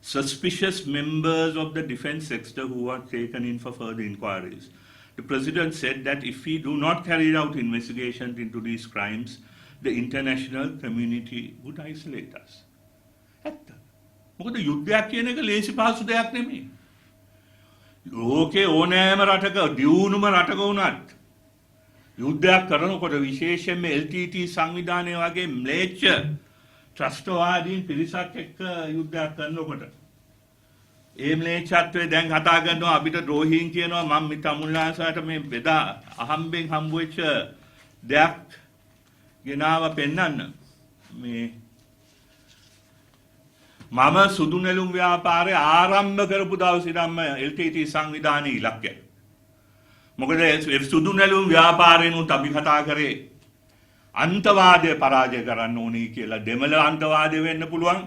suspicious members of the defense sector who were taken in for further inquiries. The president said that if we do not carry out investigations into these crimes, the international community would isolate us. ඇත්ත. මොකද යුද්ධයක් කියන එක ලේසි පහසු දෙයක් නෙමෙයි. ලෝකේ ඕනෑම රටක දියුණුම රටක වුණත් යුද්ධයක් කරනකොට විශේෂයෙන්ම LTT සංවිධානය වගේ ම්ලේච්ඡ ත්‍රස්තවාදීන් පිරිසක් එක්ක යුද්ධයක් කරනකොට ඒ ම්ලේච්ඡත්වයේ දැන් කතා කරනවා අපිට ද්‍රෝහීන් කියනවා මම මේ තමුන්ලාසාට මේ බෙදා අහම්බෙන් හම්බ වෙච්ච දෙයක් ගෙනාව පෙන්නන්න මේ මම සුදු නෙළුම් ව්‍යාපාරය ආරම්භ කරපු දවසේ ඉඳන්ම LTT සංවිධානයේ ඉලක්කය. මොකද සුදු නෙළුම් ව්‍යාපාරේනොත් අපි කතා කරේ අන්තවාදය පරාජය කරන්න ඕනේ කියලා. දෙමළ අන්තවාදය වෙන්න පුළුවන්,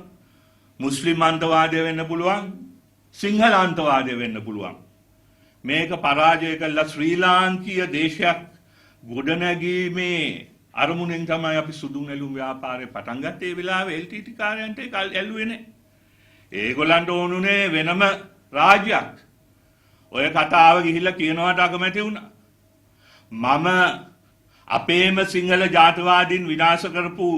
මුස්ලිම් අන්තවාදය වෙන්න පුළුවන්, සිංහල අන්තවාදය වෙන්න පුළුවන්. මේක පරාජය කළා ශ්‍රී ලාංකීය දේශයක් ගොඩනැගීමේ අරමුණෙන් තමයි අපි සුදු නෙළුම් ව්‍යාපාරේ පටන් ගත්තේ. ඒ වෙලාවේ LTT කාර්යයන්ට ඒක ඇල්ලුවේ නැහැ. ඒගොල්ලන්ට ඕනුනේ වෙනම රාජ්‍යයක්. ඔය කතාව ගිහිල්ලා කියනවාට අකමැති වුණා. මම අපේම සිංහල ජාතවාදීන් විනාශ කරපු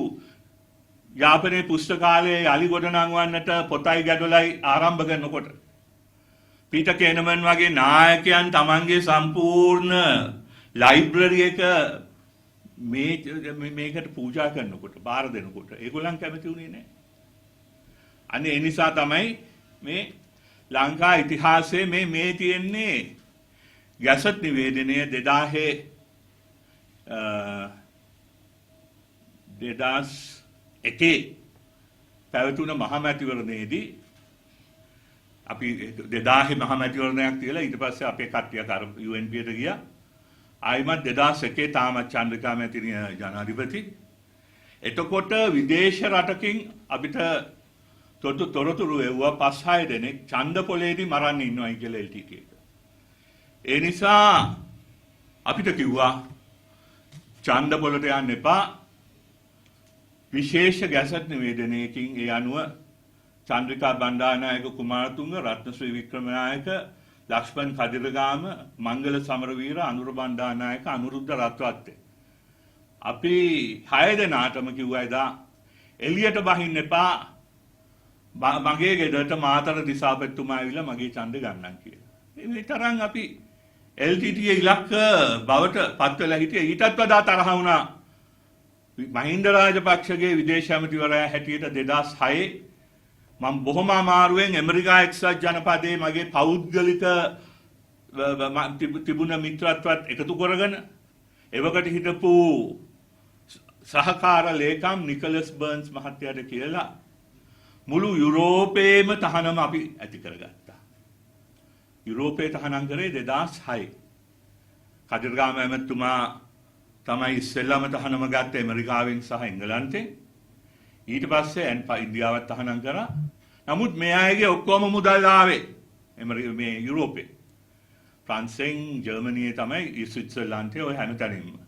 යාපනයේ පුස්තකාලයේ අලි ගොඩ නංවන්නට පොතයි ගැඩොලයි ආරම්භ කරනකොට පීටර් කේනමන් වගේ නායකයන් තමන්ගේ සම්පූර්ණ ලයිබ්‍රරි එක මේකට පූජා කරනකොට බාර දෙනකොට ඒගොල්ලන් කැමති වුණේ නැහැ. අනේ ඒ නිසා තමයි මේ ලංකා ඉතිහාසයේ මේ තියෙන්නේ ගැසට් නිවේදනය 2001 පැවතුන මහමැතිවරණයේදී අපි 2000 මහමැතිවරණයක් තියලා ඊට පස්සේ අපේ කට්ටිය කර UNPට ගියා. ආයිමත් 2001 තාමත් චන්ද්‍රිකා මැතිණිය ජනාධිපති. එතකොට විදේශ රටකින් අපිට තොරතුරු එවුවා 5-6 දෙනෙක් ඡන්ද පොලේදී මරන්න ඉන්නවයි කියලා LTT එක. ඒ නිසා අපිට කිව්වා ඡන්ද පොලට යන්න එපා. විශේෂ ගැසට් නිවේදනයකින් ඒ අනුව චන්ද්‍රිකා බණ්ඩාරනායක කුමාරතුංග, රත්නශ්‍රී වික්‍රමනායක, ලක්ෂ්මන් කදිරගාම, මංගල සමරවීර, අනුර බණ්ඩාරනායක, අනුරුද්ධ රත්වත්තේ අපි 6 දෙනාටම කිව්වා එදා එළියට බහින්න එපා. මගේ ගෙදරට මාතර දිසාපතිතුමා ඇවිල්ලා මගේ ඡන්ද ගන්නම් කියලා. මේ තරම් අපි LTT ඉලක්ක බවට පත් වෙලා හිටියේ. ඊටත් වඩා තරහ වුණා මහින්ද රාජපක්ෂගේ විදේශ ඇමතිවරයා හැටියට 2006 මම බොහොම අමාරුවෙන් ඇමරිකා එක්සත් ජනපදයේ මගේ පෞද්ගලික තිබුණ මිත්‍රත්වත් එකතු කරගෙන එවකට හිටපු සහකාර ලේකම් නිකලස් බර්න්ස් මහත්තයාට කියලා මුළු යුරෝපයේම තහනම අපි ඇති කරගත්තා. යුරෝපයේ තහනම් කරේ 2006. කදිරගාම ඇමතුමා තමයි ඉස්සෙල්ලාම තහනම ගත්තේ ඇමරිකාවෙන් සහ එංගලන්තෙන්. ඊට පස්සේ ඉන්දියාවත් තහනම් කරා. නමුත් මේ අයගේ ඔක්කොම මුදල් ආවේ මේ යුරෝපේ. ෆ්‍රාන්සෙන්, ජර්මනියේ තමයි ස්විට්සර්ලන්තේ ඔය හැමතැනින්ම.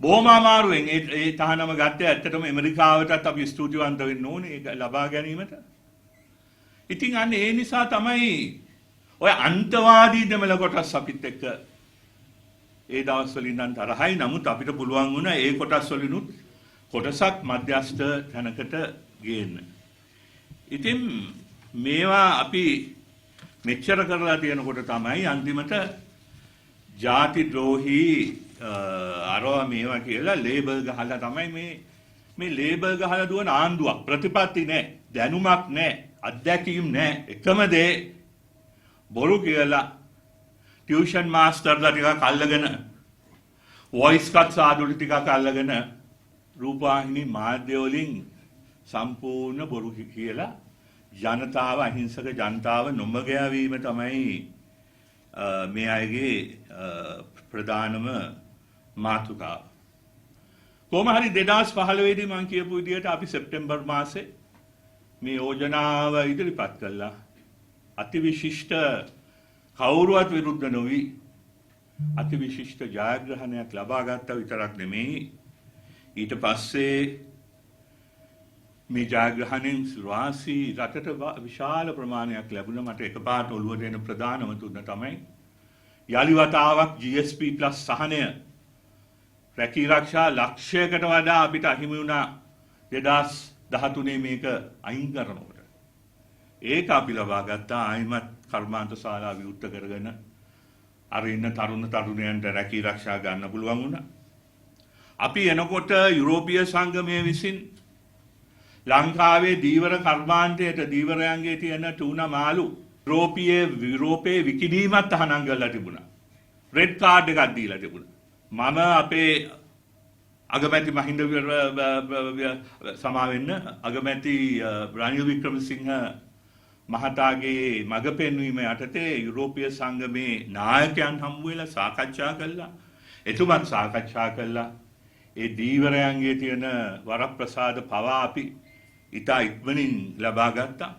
බොහොම අමාරුවෙන් ඒ තහනම ගත්තේ. ඇත්තටම ඇමරිකාවටත් අපි ස්තුතිවන්ත වෙන්න ඕනේ ඒක ලබා ගැනීමට. ඉතින් අන්න ඒ නිසා තමයි ඔය අන්තවාදී දෙමළ කොටස් අපිත් එක්ක ඒ දවස්වල ඉඳන් තරහයි. නමුත් අපිට පුළුවන් වුණා ඒ කොටස් වලිනුත් කොටසක් මධ්‍යස්ථ තැනකට ගේන්න. ඉතින් මේවා අපි මෙච්චර කරලා තියෙනකොට තමයි අන්තිමට ಜಾති ද්‍රෝහී අරවා මේවා කියලා ලේබල් ගහලා තමයි මේ ලේබල් ගහලා දුවන ආණ්ඩුවක්. ප්‍රතිපත්ති නැහැ, දැනුමක් නැහැ, අත්දැකීම් නැහැ. එකම දේ බොරු කියලා ටියුෂන් මාස්ටර්ලා ටිකක් අල්ලගෙන වොයිස් කට් සාදුලි ටිකක් අල්ලගෙන රූපවාහිනී මාධ්‍ය වලින් සම්පූර්ණ බොරු කියලා ජනතාව, අහිංසක ජනතාව නොමග යවීම තමයි මේ අයගේ ප්‍රධානම මාතෘකාව. කොහොම හරි 2015 දී මම කියපු විදිහට අපි සෙප්තැම්බර් මාසේ මේ යෝජනාව ඉදිරිපත් කළා. අතිවිශිෂ්ට කවුරුවත් විරුද්ධ නොවි අතිවිශිෂ්ට ජයග්‍රහණයක් ලබා ගත්තා විතරක් නෙමෙයි ඊට පස්සේ මේ ජයග්‍රහණයෙන් වාසී රටට විශාල ප්‍රමාණයක් ලැබුණා. මට එකපාරට ඔළුවට එන ප්‍රධානම තුන තමයි යලි වතාවක් GSP+ සහනය රැකී ආරක්ෂා ලක්ෂයකට වඩා අපිට අහිමි වුණා 2013 මේක අයින් කරනකොට. ඒක අපි ලබා ගත්තා ආයිමත් කර්මාන්ත ශාලා විවෘත කරගෙන අර ඉන්න තරුණ තරුණයන්ට රැකී ආරක්ෂා ගන්න පුළුවන් වුණා. අපි එනකොට යුරෝපීය සංගමය විසින් ලංකාවේ දීවර කර්මාන්තයට දීවරයන්ගේ තියෙන ටූනා මාළු යුරෝපයේ විකිණීමත් තහනම් කරලා තිබුණා. රෙඩ් කාඩ් එකක් දීලා තිබුණා. මම අපේ අගමැති මහින්ද සමාවෙන්න අගමැති රනිල් වික්‍රමසිංහ මහතාගේ මඟ පෙන්වීම යටතේ යුරෝපීය සංගමේ නායකයන් හමු වෙලා සාකච්ඡා කළා. එතුමත් සාකච්ඡා කළා. ඒ දීවරයන්ගේ තියෙන වරප්‍රසාද පවා අපි ඉතා ඉක්මනින් ලබා ගත්තා.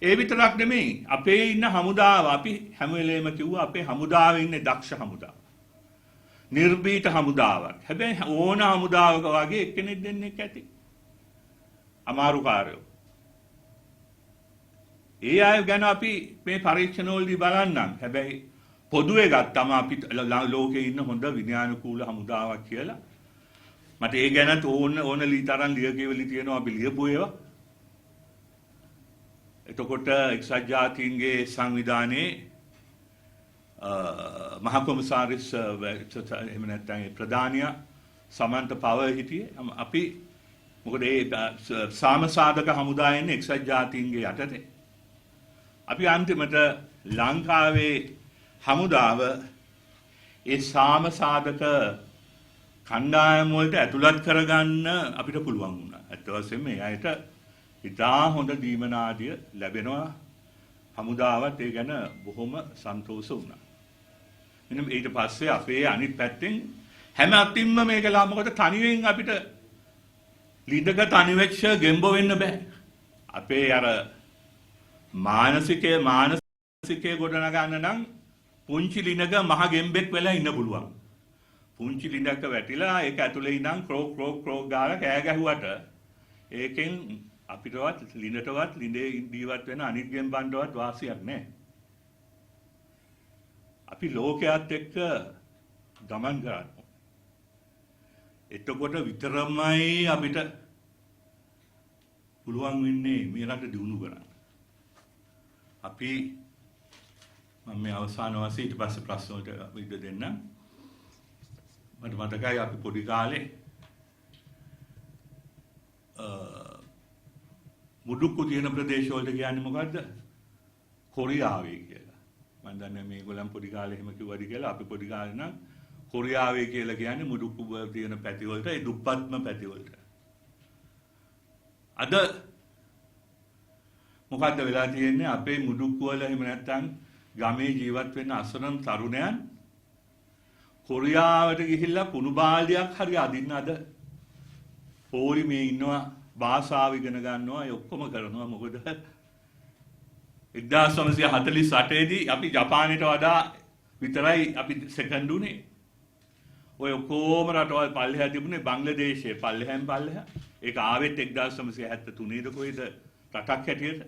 ඒ විතරක් නෙමෙයි අපේ ඉන්න හමුදාව අපි හැම වෙලේම කිව්වා අපේ හමුදාවේ ඉන්නේ දක්ෂ හමුදාව. නිර්භීත හමුදාවක්. හැබැයි ඕන හමුදාවක වගේ එක්කෙනෙක් දෙන්නෙක් ඇති. අමාරු කාර්යෝ. ඒ අය ගැන අපි මේ පරීක්ෂණවලදී බලන්නම්. හැබැයි පොදුවේ ගත්තම අපි ලෝකේ ඉන්න හොඳ විද්‍යානුකූල හමුදාවක් කියලා. මට ඒ ගැන ඕන තරම් ලියකියවිලි තියෙනවා අපි ලියපු ඒවා. එතකොට එක්සත් ජාතීන්ගේ සංවිධානයේ මහා කොමසාරිස් එහෙම නැත්නම් ප්‍රධානියා සමන්ත පව හිටියේ. අපි මොකද ඒ සාමසාධක හමුදායෙන් එක්සත් ජාතීන්ගේ යටතේ අපි අන්තිමට ලංකාවේ හමුදාව ඒ සාමසාධක කණ්ඩායම වලට ඇතුළත් කරගන්න අපිට පුළුවන් වුණා. ඇත්ත වශයෙන්ම මේ අයට ඉතා හොඳ දීමනාදිය ලැබෙනවා. හමුදාවත් ඒ ගැන බොහොම සන්තෝෂ වුණා. මෙන්න ඊට පස්සේ අපේ අනිත් පැත්තෙන් හැම අතින්ම මේක මොකද තනියෙන් අපිට ලිඩක තනිවෙච්ච ගෙම්බ වෙන්න බෑ. අපේ අර මානසිකයේ ගොඩනගන්න නම් පුංචි ලිනක මහ ගෙම්බෙක් වෙලා ඉන්න පුළුවන්. පුංචි ලිනක වැටිලා ඒක ඇතුලේ ඉඳන් ක්‍රෝක් ගාලා කෑ ගැහුවට ඒකෙන් අපිටවත් ලිනටවත් ලිඳේ ජීවත් වෙන අනිත් ගෙම්බන්ටවත් වාසියක් නැහැ. අපි ලෝකයේත් එක්ක ගමන් කරනවා. එතකොට විතරමයි අපිට පුළුවන් වෙන්නේ මේ රට දියුණු කරන්න. අපි මම මේ අවසාන වශයෙන් ඊට පස්සේ ප්‍රශ්න වලට විද දෙන්න. මට මතකයි අපි පොඩි කාලේ මුඩුක්කු තියෙන ප්‍රදේශ වලට කියන්නේ මොකද්ද? කොරියාවේ කියලා. මම දන්නේ මේගොල්ලන් පොඩි කාලේ එහෙම කිව්වද කියලා. අපි පොඩි කාලේ නම් කොරියාවේ කියලා කියන්නේ මුඩුක්කු තියෙන පැති වලට ඒ දුප්පත්ම පැති වලට. අද මොකද්ද වෙලා තියෙන්නේ? අපේ මුඩුක්කු වල එහෙම නැත්නම් ගමේ ජීවත් වෙන අසරණ තරුණයන් කොරියාවට ගිහිල්ලා කුණු බාල්දියක් හරි අදින්න අද පොරි මේ ඉන්නවා භාෂාව ඉගෙන ගන්නවා ඒ ඔක්කොම කරනවා. මොකද 1948 දී අපි ජපානයට වඩා විතරයි අපි සෙකන්ඩ් උනේ. ඔය ඔක්කොම රටවල් පල්ලෙහා තිබුණේ බංග්ලාදේශයේ පල්ලෙහාම පල්ලෙහා. ඒක ආවෙත් 1973 ද කොයිද රටක් හැටියට.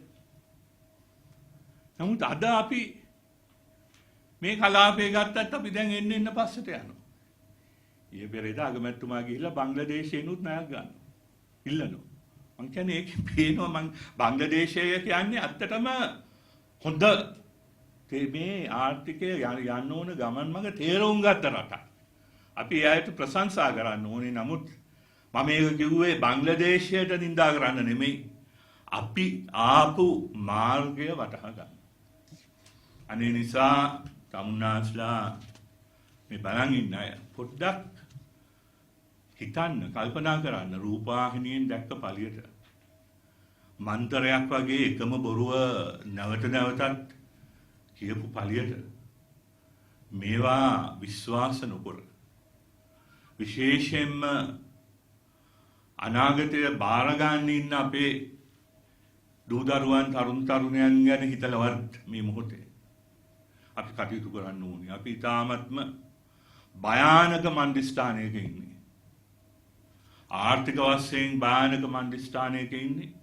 නමුත් අද අපි මේ කලාපේ ගත්තත් අපි දැන් එන්න පස්සට යනවා. ඊයේ පෙරේද අගමැතිතුමා ගිහිල්ලා බංග්ලාදේශයෙන්ුත් ණයක් ගන්නවා. ඉල්ලනවා. මං කියන්නේ ඒක පේනවා මං බංග්ලාදේශය කියන්නේ ඇත්තටම හොඳ මේ ආර්ථිකය යන්න ඕන ගමන් මඟ තේරුම් ගත්ත රටක්. අපි එයාට ප්‍රශංසා කරන්න ඕනේ. නමුත් මම මේක කිව්වේ බංග්ලාදේශයට නිඳා කරන්න නෙමෙයි. අපි ආපු මාර්ගය වටහා ගන්න. අනේ නිසා තමුන්නාස්ලා මේ බලන් ඉන්න අය පොඩ්ඩක් හිතන්න කල්පනා කරන්න රූපවාහිනියෙන් දැක්ක පළියට මන්තරයක් වගේ එකම බොරුව නැවතත් කියපු පළියට මේවා විශ්වාස නොකර විශේෂයෙන්ම අනාගතයේ බාර ගන්න ඉන්න අපේ දූ දරුවන් තරුණයන් ගැන හිතලවත් මේ මොහොතේ අපි කටයුතු කරන්න ඕනේ. අපි ඊටාත්ම භයානක මන්දිස්ථානයක ඉන්නේ. ආර්ථික වශයෙන් භයානක මන්දිස්ථානයක ඉන්නේ.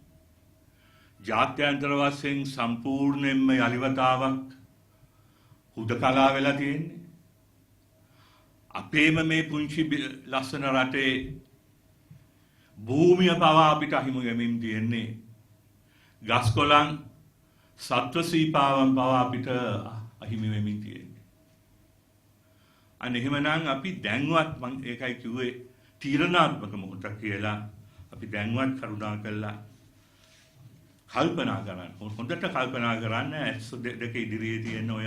ජාත්‍යන්තර වශයෙන් සම්පූර්ණයෙන්ම යලිවතාවක් හුදකලා වෙලා තියෙන්නේ. අපේම මේ පුංචි ලස්සන රටේ භූමිය පවා අපිට අහිමි වෙමින් තියෙන්නේ. ගස්කොළන් සත්ව සීපාවන් පවා අපිට අහිමි වෙමින් තියෙන්නේ. අන්න එහෙමනම් අපි දැන්වත් මම ඒකයි කිව්වේ තීරණාත්මක මොහොතක් කියලා. අපි දැන්වත් කරුණා කළා කල්පනා කරන්න. හොඳට කල්පනා කරන්න ඇස් දෙක ඉදිරියේ තියෙන ඔය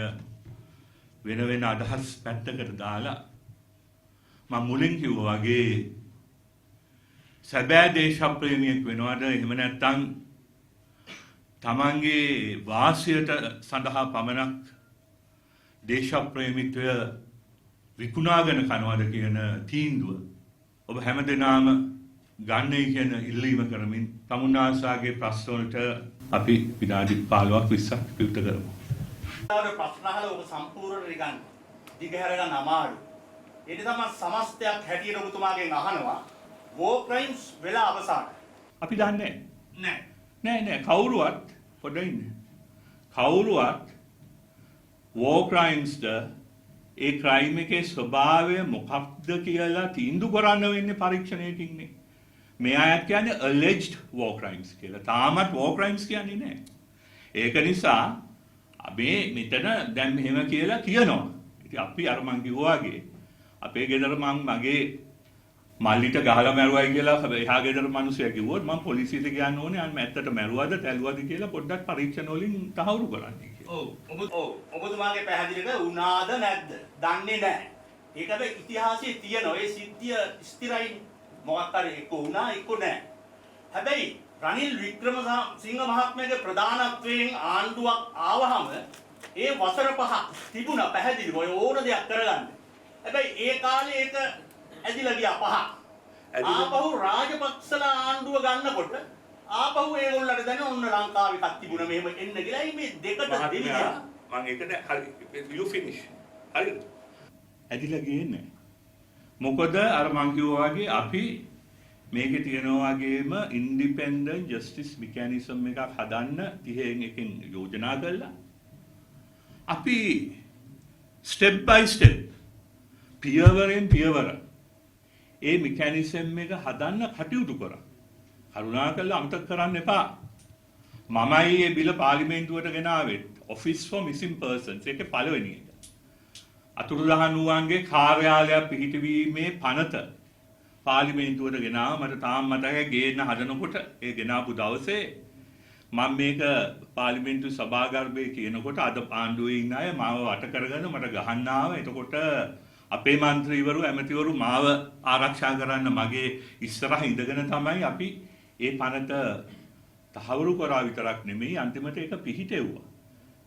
වෙන වෙන අදහස් පැත්තකට දාලා මම මුලින් කිව්වා වගේ සැබෑ දේශප්‍රේමියෙක් වෙනවද එහෙම නැත්නම් තමන්ගේ වාසියට සඳහා පමණක් දේශප්‍රේමීත්වය විකුණාගෙන කනවද කියන තීන්දුව ඔබ හැමදෙනාම ගන්නයි කියන ඉල්ලීම කරමින් තමුන්නාසාගේ ප්‍රශ්න වලට අපි විනාඩි 15ක් 20ක් විවෘත කරමු. ප්‍රශ්න අහලා ඔබ සම්පූර්ණ නිකන් දිගහැර ගන්න අමාරු. ඒ නිසා මම සමස්තයක් හැටියට ඔබතුමාගෙන් අහනවා වෝ ක්‍රයිම්ස් වෙලා අවසන්. අපි දන්නේ නැහැ. නෑ කවුරුවත් පොඩ්ඩක් ඉන්න. කවුරුවත් වෝ ක්‍රයිම්ස්ද ඒ ක්‍රයිම් එකේ ස්වභාවය මොකක්ද කියලා තීන්දුව කරන්න වෙන්නේ පරීක්ෂණයකින්නේ. මේ අයත් කියන්නේ alleged war crimes කියලා. තාමත් war crimes කියන්නේ නැහැ. ඒක නිසා අපි මෙතන දැන් මෙහෙම කියලා කියනවා. ඉතින් අපි අර මං කිව්වා වගේ අපේ ගෙදර මගේ මල්ලිට ගහලා මැරුවයි කියලා එහා ගෙදර මිනිස්සු කිව්වොත් මම පොලිසියට කියන්න ඕනේ අන්න ඇත්තට මැරුවද තැළුවද කියලා පොඩ්ඩක් පරීක්ෂණ වලින් තහවුරු කරන්න කියලා. ඔබතුමාගේ පැහැදිලිද වුණාද නැද්ද? දන්නේ නැහැ. ඒක හැබැයි ඉතිහාසයේ තියෙන ඔය සිද්ධිය ස්ථිරයි. මොකක් හරි එක්ක වුණා එක්ක නැහැ. හැබැයි රනිල් වික්‍රමසිංහ මහත්මයාගේ ප්‍රධානත්වයෙන් ආණ්ඩුවක් ආවහම ඒ වසර 5ක් තිබුණා පැහැදිලිව ඔය ඕන දෙයක් කරගන්න. හැබැයි ඒ කාලේ ඒක ඇදිලා ගියා 5ක්. ආපහු රාජපක්ෂලා ආණ්ඩුව ගන්නකොට ආපහු ඒගොල්ලන්ට දැන ඔන්න ලංකාවේ එකක් තිබුණා මෙහෙම එන්න කියලා. මේ දෙකට දෙවිලා මම ඒකද හරි you finish. හරිද? ඇදිලා ගියේ නැහැ. මොකද අර මං කිව්වා වගේ අපි මේකේ තියෙනවා වගේම ඉන්ඩිපෙන්ඩන්ට් ජස්ටිස් මෙකැනිසම් එකක් හදන්න 30 එකකින් යෝජනා කළා. අපි ස්ටෙප් බයි ස්ටෙප් පියවරෙන් පියවර ඒ මෙකැනිසම් එක හදන්න කටයුතු කරා. කරුණාකරලා අමතක කරන්න එපා. මමයි මේ බිල පාර්ලිමේන්තුවට ගෙනාවේ Office for Missing Persons ඒකේ පළවෙනි එක. අතුරුදහන් වූවන්ගේ කාර්යාලයක් පිහිටවීමේ පනත පාර්ලිමේන්තුවට ගෙනාව. මට තාම මතකයි ගේන්න හදනකොට ඒ ගෙනාපු දවසේ මම මේක පාර්ලිමේන්තු සභාගර්භයේ කියනකොට අද ආණ්ඩුවේ ඉන්න අය මාව වට කරගෙන මට ගහන්න ආව. එතකොට අපේ മന്ത്രിවරු ඇමතිවරු මාව ආරක්ෂා කරන්න මගේ ඉස්සරහ ඉඳගෙන තමයි අපි ඒ පනත තහවුරු කරා විතරක් නෙමෙයි අන්තිමට ඒක පිහිටෙව්වා.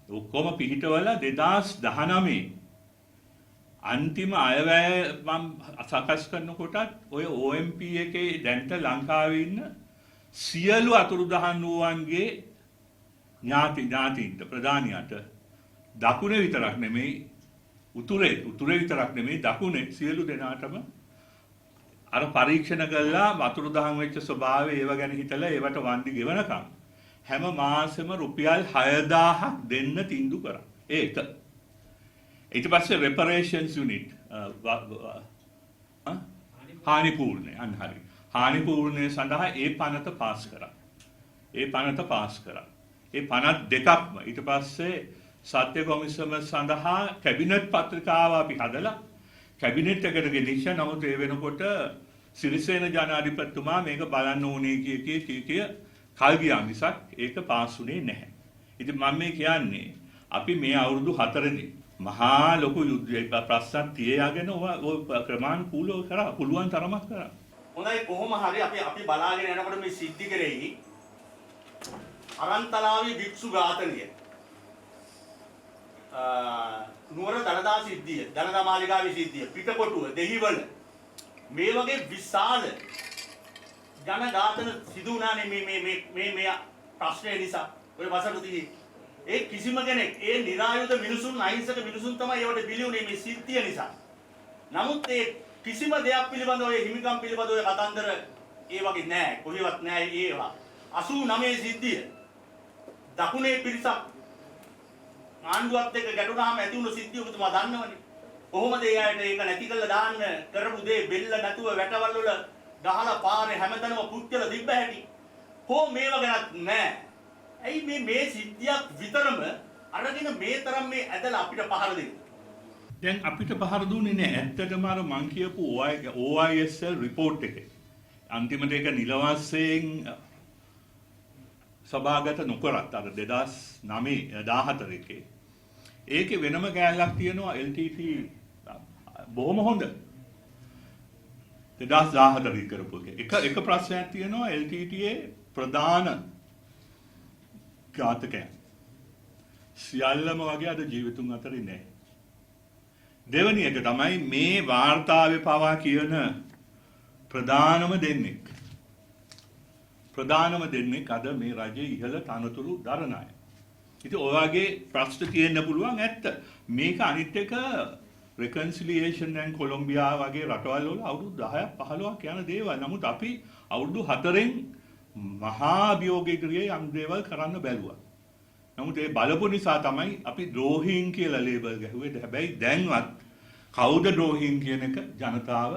ඔක්කොම පිහිටවලා 2019 අන්තිම අයවැය මම සකස් කරනකොටත් ඔය OMP එකේ දැන්ට ලංකාවේ ඉන්න සියලු අතුරුදහන් වූවන්ගේ ඥාතින්ට ප්‍රධානියට දකුණේ විතරක් නෙමෙයි උතුරේ විතරක් නෙමෙයි දකුණේ සියලු දෙනාටම අර පරීක්ෂණ කළා අතුරුදහන් වෙච්ච ස්වභාවය ඒව ගැන හිතලා ඒවට වන්දි ගෙවනකම් හැම මාසෙම රුපියල් 6000ක් දෙන්න තීන්දුව කරා. ඒක ඊට පස්සේ reparations unit හානි පූර්ණය අන්න හරි. හානි පූර්ණය සඳහා ඒ පනත පාස් කරා. ඒ පනත් දෙකක්ම ඊට පස්සේ සත්‍ය කොමිසම සඳහා කැබිනට් පත්‍රිකාව අපි හදලා කැබිනට් එකට ගෙනිච්ච. නමුත් ඒ වෙනකොට සිරිසේන ජනාධිපතිතුමා මේක බලන්න ඕනේ කිය කල් ගියා මිසක් ඒක පාස් වුණේ නැහැ. ඉතින් මම මේ කියන්නේ අපි මේ අවුරුදු 4දී මහා ලොකු යුද්ධයක් ප්‍රශ්න තියාගෙන ඔය ක්‍රමානුකූලව කරා පුළුවන් තරමක් කරා. හොඳයි කොහොම හරි අපි බලාගෙන යනකොට මේ සිද්ධි කරෙහි අරන්තලාවේ වික්ෂු ඝාතනය නුවර දළදා සිද්ධිය දළදා මාලිගාවේ සිද්ධිය පිටකොටුව දෙහිවල මේ වගේ විශාල ජන ඝාතන සිදු වුණානේ මේ ප්‍රශ්නය නිසා ඔය වසරතුදී ඒ කිසිම කෙනෙක් ඒ නිරායුධ මිනිසුන් අහිංසක මිනිසුන් තමයි ඒවට බිලි වුණේ මේ සිද්ධිය නිසා. නමුත් ඒ කිසිම දෙයක් පිළිබඳව ඒ හිමිකම් පිළිබඳව කතන්දර ඒ වගේ නෑ කොහෙවත් නෑ ඒවා 89 සිද්ධිය දකුණේ පිරිසක් ආණ්ඩුවත් එක්ක ගැටුණාම ඇති වුණු සිද්ධිය ඔබතුමා දන්නවනේ කොහොමද ඒ අයට ඒක නැති කරලා දාන්න කරපු දේ බෙල්ල නැතුව වැටවල් වල ගහලා පාරේ හැමතැනම පුච්චලා තිබ්බ හැටි කො මේව ගැනත් නෑ ඇයි මේ සිද්ධියක් විතරම අරගෙන මේ තරම් මේ ඇදලා අපිට පහර දෙන්නේ දැන් අපිට පහර දුන්නේ නෑ ඇත්තටම අර මං කියපු OISL report එකේ අන්තිමට ඒක නිලවස්සෙන් සභාගත නොකරත් අර 2014 එකේ ඒකේ වෙනම කෑල්ලක් තියෙනවා LTT බොහොම හොඳ 2014 කරපු එක ප්‍රශ්නයක් තියෙනවා LTT ප්‍රධාන ඝාතකයන් සියල්ලම වගේ අද ජීවිතුන් අතරේ නැහැ. දෙවැනි එක තමයි මේ වාර්තාවේ පවා කියන ප්‍රධානම දෙන්නෙක් අද මේ රජයේ ඉහළ තනතුරු දරන අය. ඉතින් ඔය වගේ ප්‍රශ්න තියෙන්න පුළුවන් ඇත්ත. මේක අනිත් එක reconciliation and කොලොම්බියා වගේ රටවල් වල අවුරුදු 10ක් 15ක් යන දේවල්. නමුත් අපි අවුරුදු 4න් මහා අභියෝග ඉදිරියේ යම් දේවල් කරන්න බැලුවා. නමුත් ඒ බලපු නිසා තමයි අපි ද්‍රෝහීන් කියලා ලේබල් ගැහුවේ. හැබැයි දැන්වත් කවුද ද්‍රෝහීන් කියන එක ජනතාව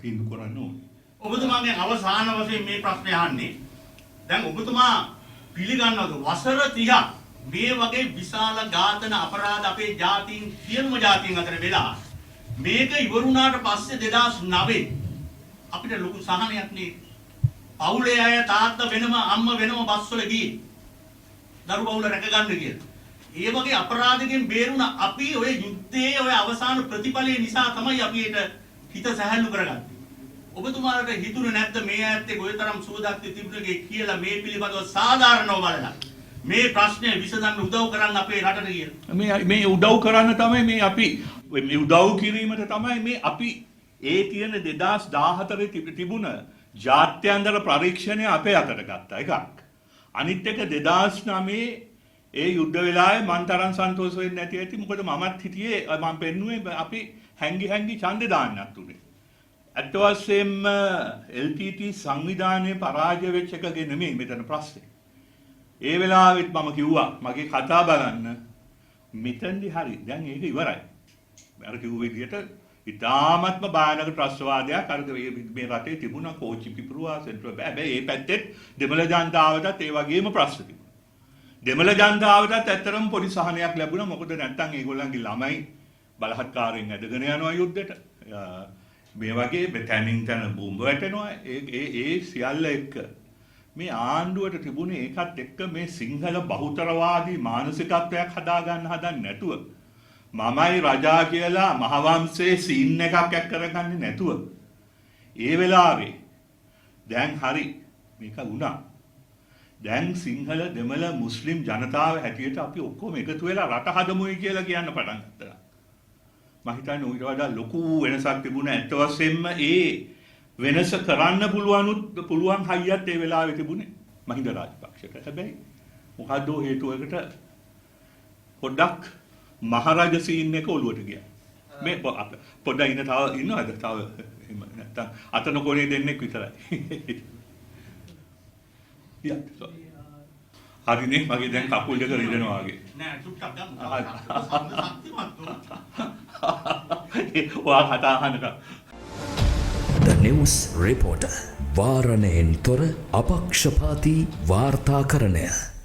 තීන්දුව කරන්න ඕනේ. ඔබතුමාගෙන් අවසාන වශයෙන් මේ ප්‍රශ්නේ අහන්නේ. දැන් ඔබතුමා පිළිගන්නවද වසර 30ක් මේ වගේ විශාල ඝාතන අපරාධ අපේ ජාතීන් සියලුම ජාතීන් අතර වෙලා මේක ඉවරුණාට පස්සේ 2009 අපිට ලොකු සහනයක් නේ. පවුලේ අය තාත්තා වෙනම අම්මා වෙනම බස්වල ගියේ. දරු බවුල රැක ගන්න කියලා. ඒ වගේ අපරාධකින් බේරුණ අපි ඔය යුද්ධයේ ඔය අවසාන ප්‍රතිඵලය නිසා තමයි අපි ඒට හිත සැහැල්ලු කරගත්තේ. ඔබතුමාට හිතුනේ නැද්ද මේ ඇත්තේ කොයිතරම් සුවදක් තිබුණේ කියලා මේ පිළිබඳව සාධාරණව බලලා මේ ප්‍රශ්නේ විසඳන්න උදව් කරන්න අපේ රටට කියලා. මේ උදව් කරන්න තමයි මේ අපි මේ උදව් කිරීමට තමයි මේ අපි ඒ තියෙන 2014 තිබුණ ජාත්‍යන්තර පරීක්ෂණය අපේ අතට ගත්තා එකක්. අනිත් එක 2009 ඒ යුද්ධ වෙලාවේ මන් තරම් සන්තෝෂ වෙන්නේ නැති ඇති මොකද මමත් හිටියේ මම පෙන්නුවේ අපි හැංගි ඡන්දේ දාන්නත් උනේ. අත් වශයෙන්ම LTT සංවිධානයේ පරාජය වෙච්ච එකගේ නෙමෙයි මෙතන ප්‍රශ්නේ. ඒ වෙලාවෙත් මම කිව්වා මගේ කතා බලන්න මෙතෙන්දි හරි දැන් ඒක ඉවරයි. අර කිව්ව විදිහට ඉතාමත්ම භයානක ත්‍රස්තවාදයක් අර මේ රටේ තිබුණා කෝච්චි පිපුරුවා සෙන්ට්‍රල් හැබැයි ඒ පැත්තේ දෙමළ ජනතාවටත් ඒ වගේම ප්‍රශ්න තිබුණා. දෙමළ ජනතාවටත් ඇත්තරම පොඩි සහනයක් ලැබුණා මොකද නැත්තම් ඒගොල්ලන්ගේ ළමයි බලහත්කාරයෙන් ඇදගෙන යනවා යුද්ධෙට. මේ වගේ තැනින් තැන බෝම්බ වැටෙනවා ඒ සියල්ල එක්ක මේ ආණ්ඩුවට තිබුණේ ඒකත් එක්ක මේ සිංහල බහුතරවාදී මානසිකත්වයක් හදාගන්න හදන්නේ නැතුව මමයි රජා කියලා මහවංශයේ සීන් එකක් කරගන්නේ නැතුව ඒ වෙලාවේ දැන් හරි මේක වුණා. දැන් සිංහල දෙමළ මුස්ලිම් ජනතාව හැටියට අපි ඔක්කොම එකතු වෙලා රට හදමුයි කියලා කියන්න පටන් ගත්තා. මම හිතන්නේ ඊට වඩා ලොකු වෙනසක් තිබුණා. ඇත්ත වශයෙන්ම ඒ වෙනස කරන්න පුළුවන් හයියත් ඒ වෙලාවේ තිබුණේ මහින්ද රාජපක්ෂට. හැබැයි මොකද්ද හේතුවකට පොඩ්ඩක් මහරජ සීන් එක ඔලුවට ගියා. මේ පොඩ්ඩක් ඉන්න තව ඉන්නවද? තව නැත්තම් අතන කොනේ දෙන්නෙක් විතරයි. හරිනේ මගේ දැන් කකුල් දෙක රිදෙනවා වගේ. නෑ චුට්ටක් ගන්න. ඔයා කතා අහන්නක. The News Reporter වාරණයෙන් තොර අපක්ෂපාතී වාර්තාකරණය